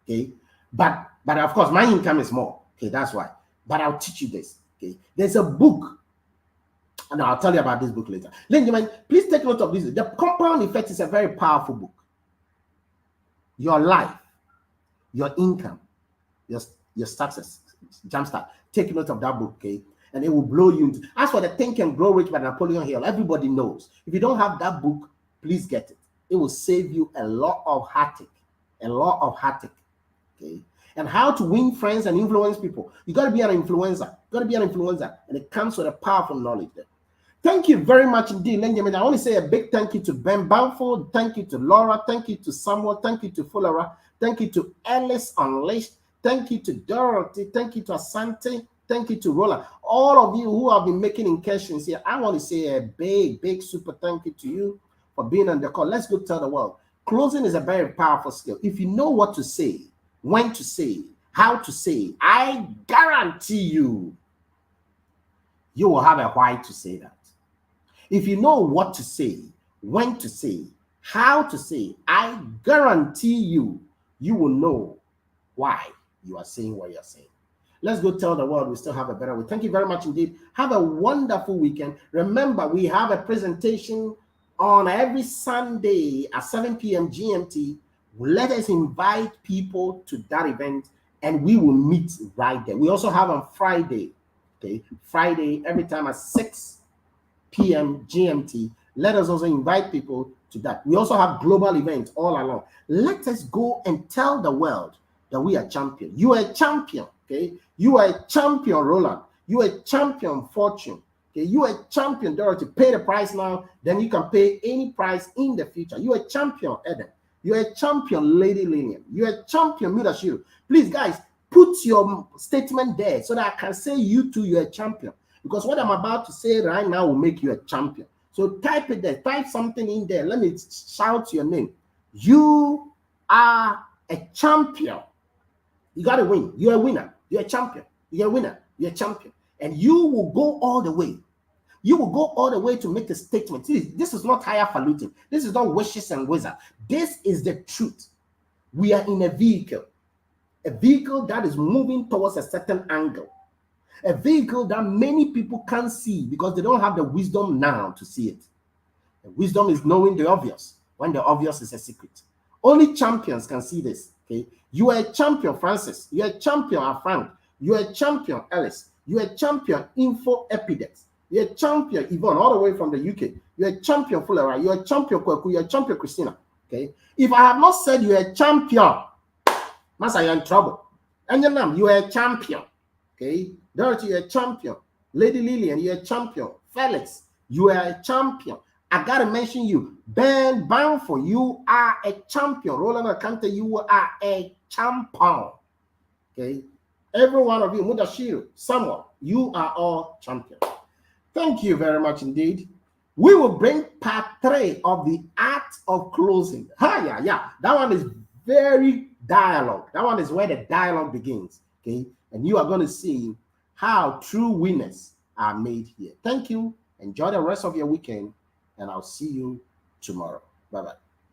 Okay. But of course, my income is more. Okay, that's why. But I'll teach you this. Okay. There's a book, and I'll tell you about this book later. Ladies and gentlemen, please take note of this. The Compound Effect is a very powerful book. Your life, your income, your success, jumpstart. Take note of that book, okay? And it will blow you into. As for the Think and Grow Rich by Napoleon Hill, everybody knows. If you don't have that book, please get it. It will save you a lot of heartache. Okay? And how to win friends and influence people. You got to be an influencer. And it comes with a powerful knowledge there. Thank you very much indeed, ladies and gentlemen. I want to say a big thank you to Ben Bamford. Thank you to Laura. Thank you to Samuel. Thank you to Fulara. Thank you to Alice Unleashed. Thank you to Dorothy. Thank you to Asante. Thank you to Roland. All of you who have been making incursions here, I want to say a big super thank you to you for being on the call. Let's go tell the world. Closing is a very powerful skill. If you know what to say, when to say, how to say, I guarantee you will have a why to say that. If you know what to say, when to say, how to say, I guarantee you will know why you are saying what you're saying. Let's go tell the world we still have a better way. Thank you very much indeed. Have a wonderful weekend. Remember, we have a presentation on every Sunday at 7 p.m. GMT. Let us invite people to that event and we will meet right there. We also have on Friday, okay? Friday, every time at 6 p.m. GMT. Let us also invite people to that. We also have global events all along. Let us go and tell the world that we are champion. You are a champion, okay? You are a champion, Roland. You are a champion, Fortune. Okay, you are a champion, Dorothy. Pay the price now, then you can pay any price in the future. You are a champion, Eden. You are a champion, Lady Linian. You are a champion, Mudashiru. Please, guys, put your statement there so that I can say you too, you're a champion. Because what I'm about to say right now will make you a champion. So type it there. Type something in there. Let me shout your name. You are a champion. You got to win. You're a winner. You're a champion. You're a winner. You're a champion. And you will go all the way. You will go all the way to make a statement. This is not highfalutin. This is not wishes and wizards. This is the truth. We are in a vehicle that is moving towards a certain angle. A vehicle that many people can't see because they don't have the wisdom now to see it. The wisdom is knowing the obvious when the obvious is a secret. Only champions can see this. Okay, you are a champion, Francis. You are a champion, Frank. You are a champion, Alice. You are a champion, Info Epidex. You are a champion, Yvonne, all the way from the UK. You are a champion, Fulera. You are a champion, Kweku. You are a champion, Christina. Okay, if I have not said you are a champion, Master, you're in trouble. And you are a champion. Okay. Dorothy, you're a champion. Lady Lillian, you're a champion. Felix, you are a champion. I gotta mention you. Ben Banfo, you are a champion. Roland Akante, you are a champion. Okay. Every one of you, Mudashiru, Samuel, you are all champions. Thank you very much indeed. We will bring part 3 of the art of closing. Yeah. That one is very dialogue. That one is where the dialogue begins. Okay. And you are going to see how true winners are made here. Thank you. Enjoy the rest of your weekend, and I'll see you tomorrow. Bye-bye.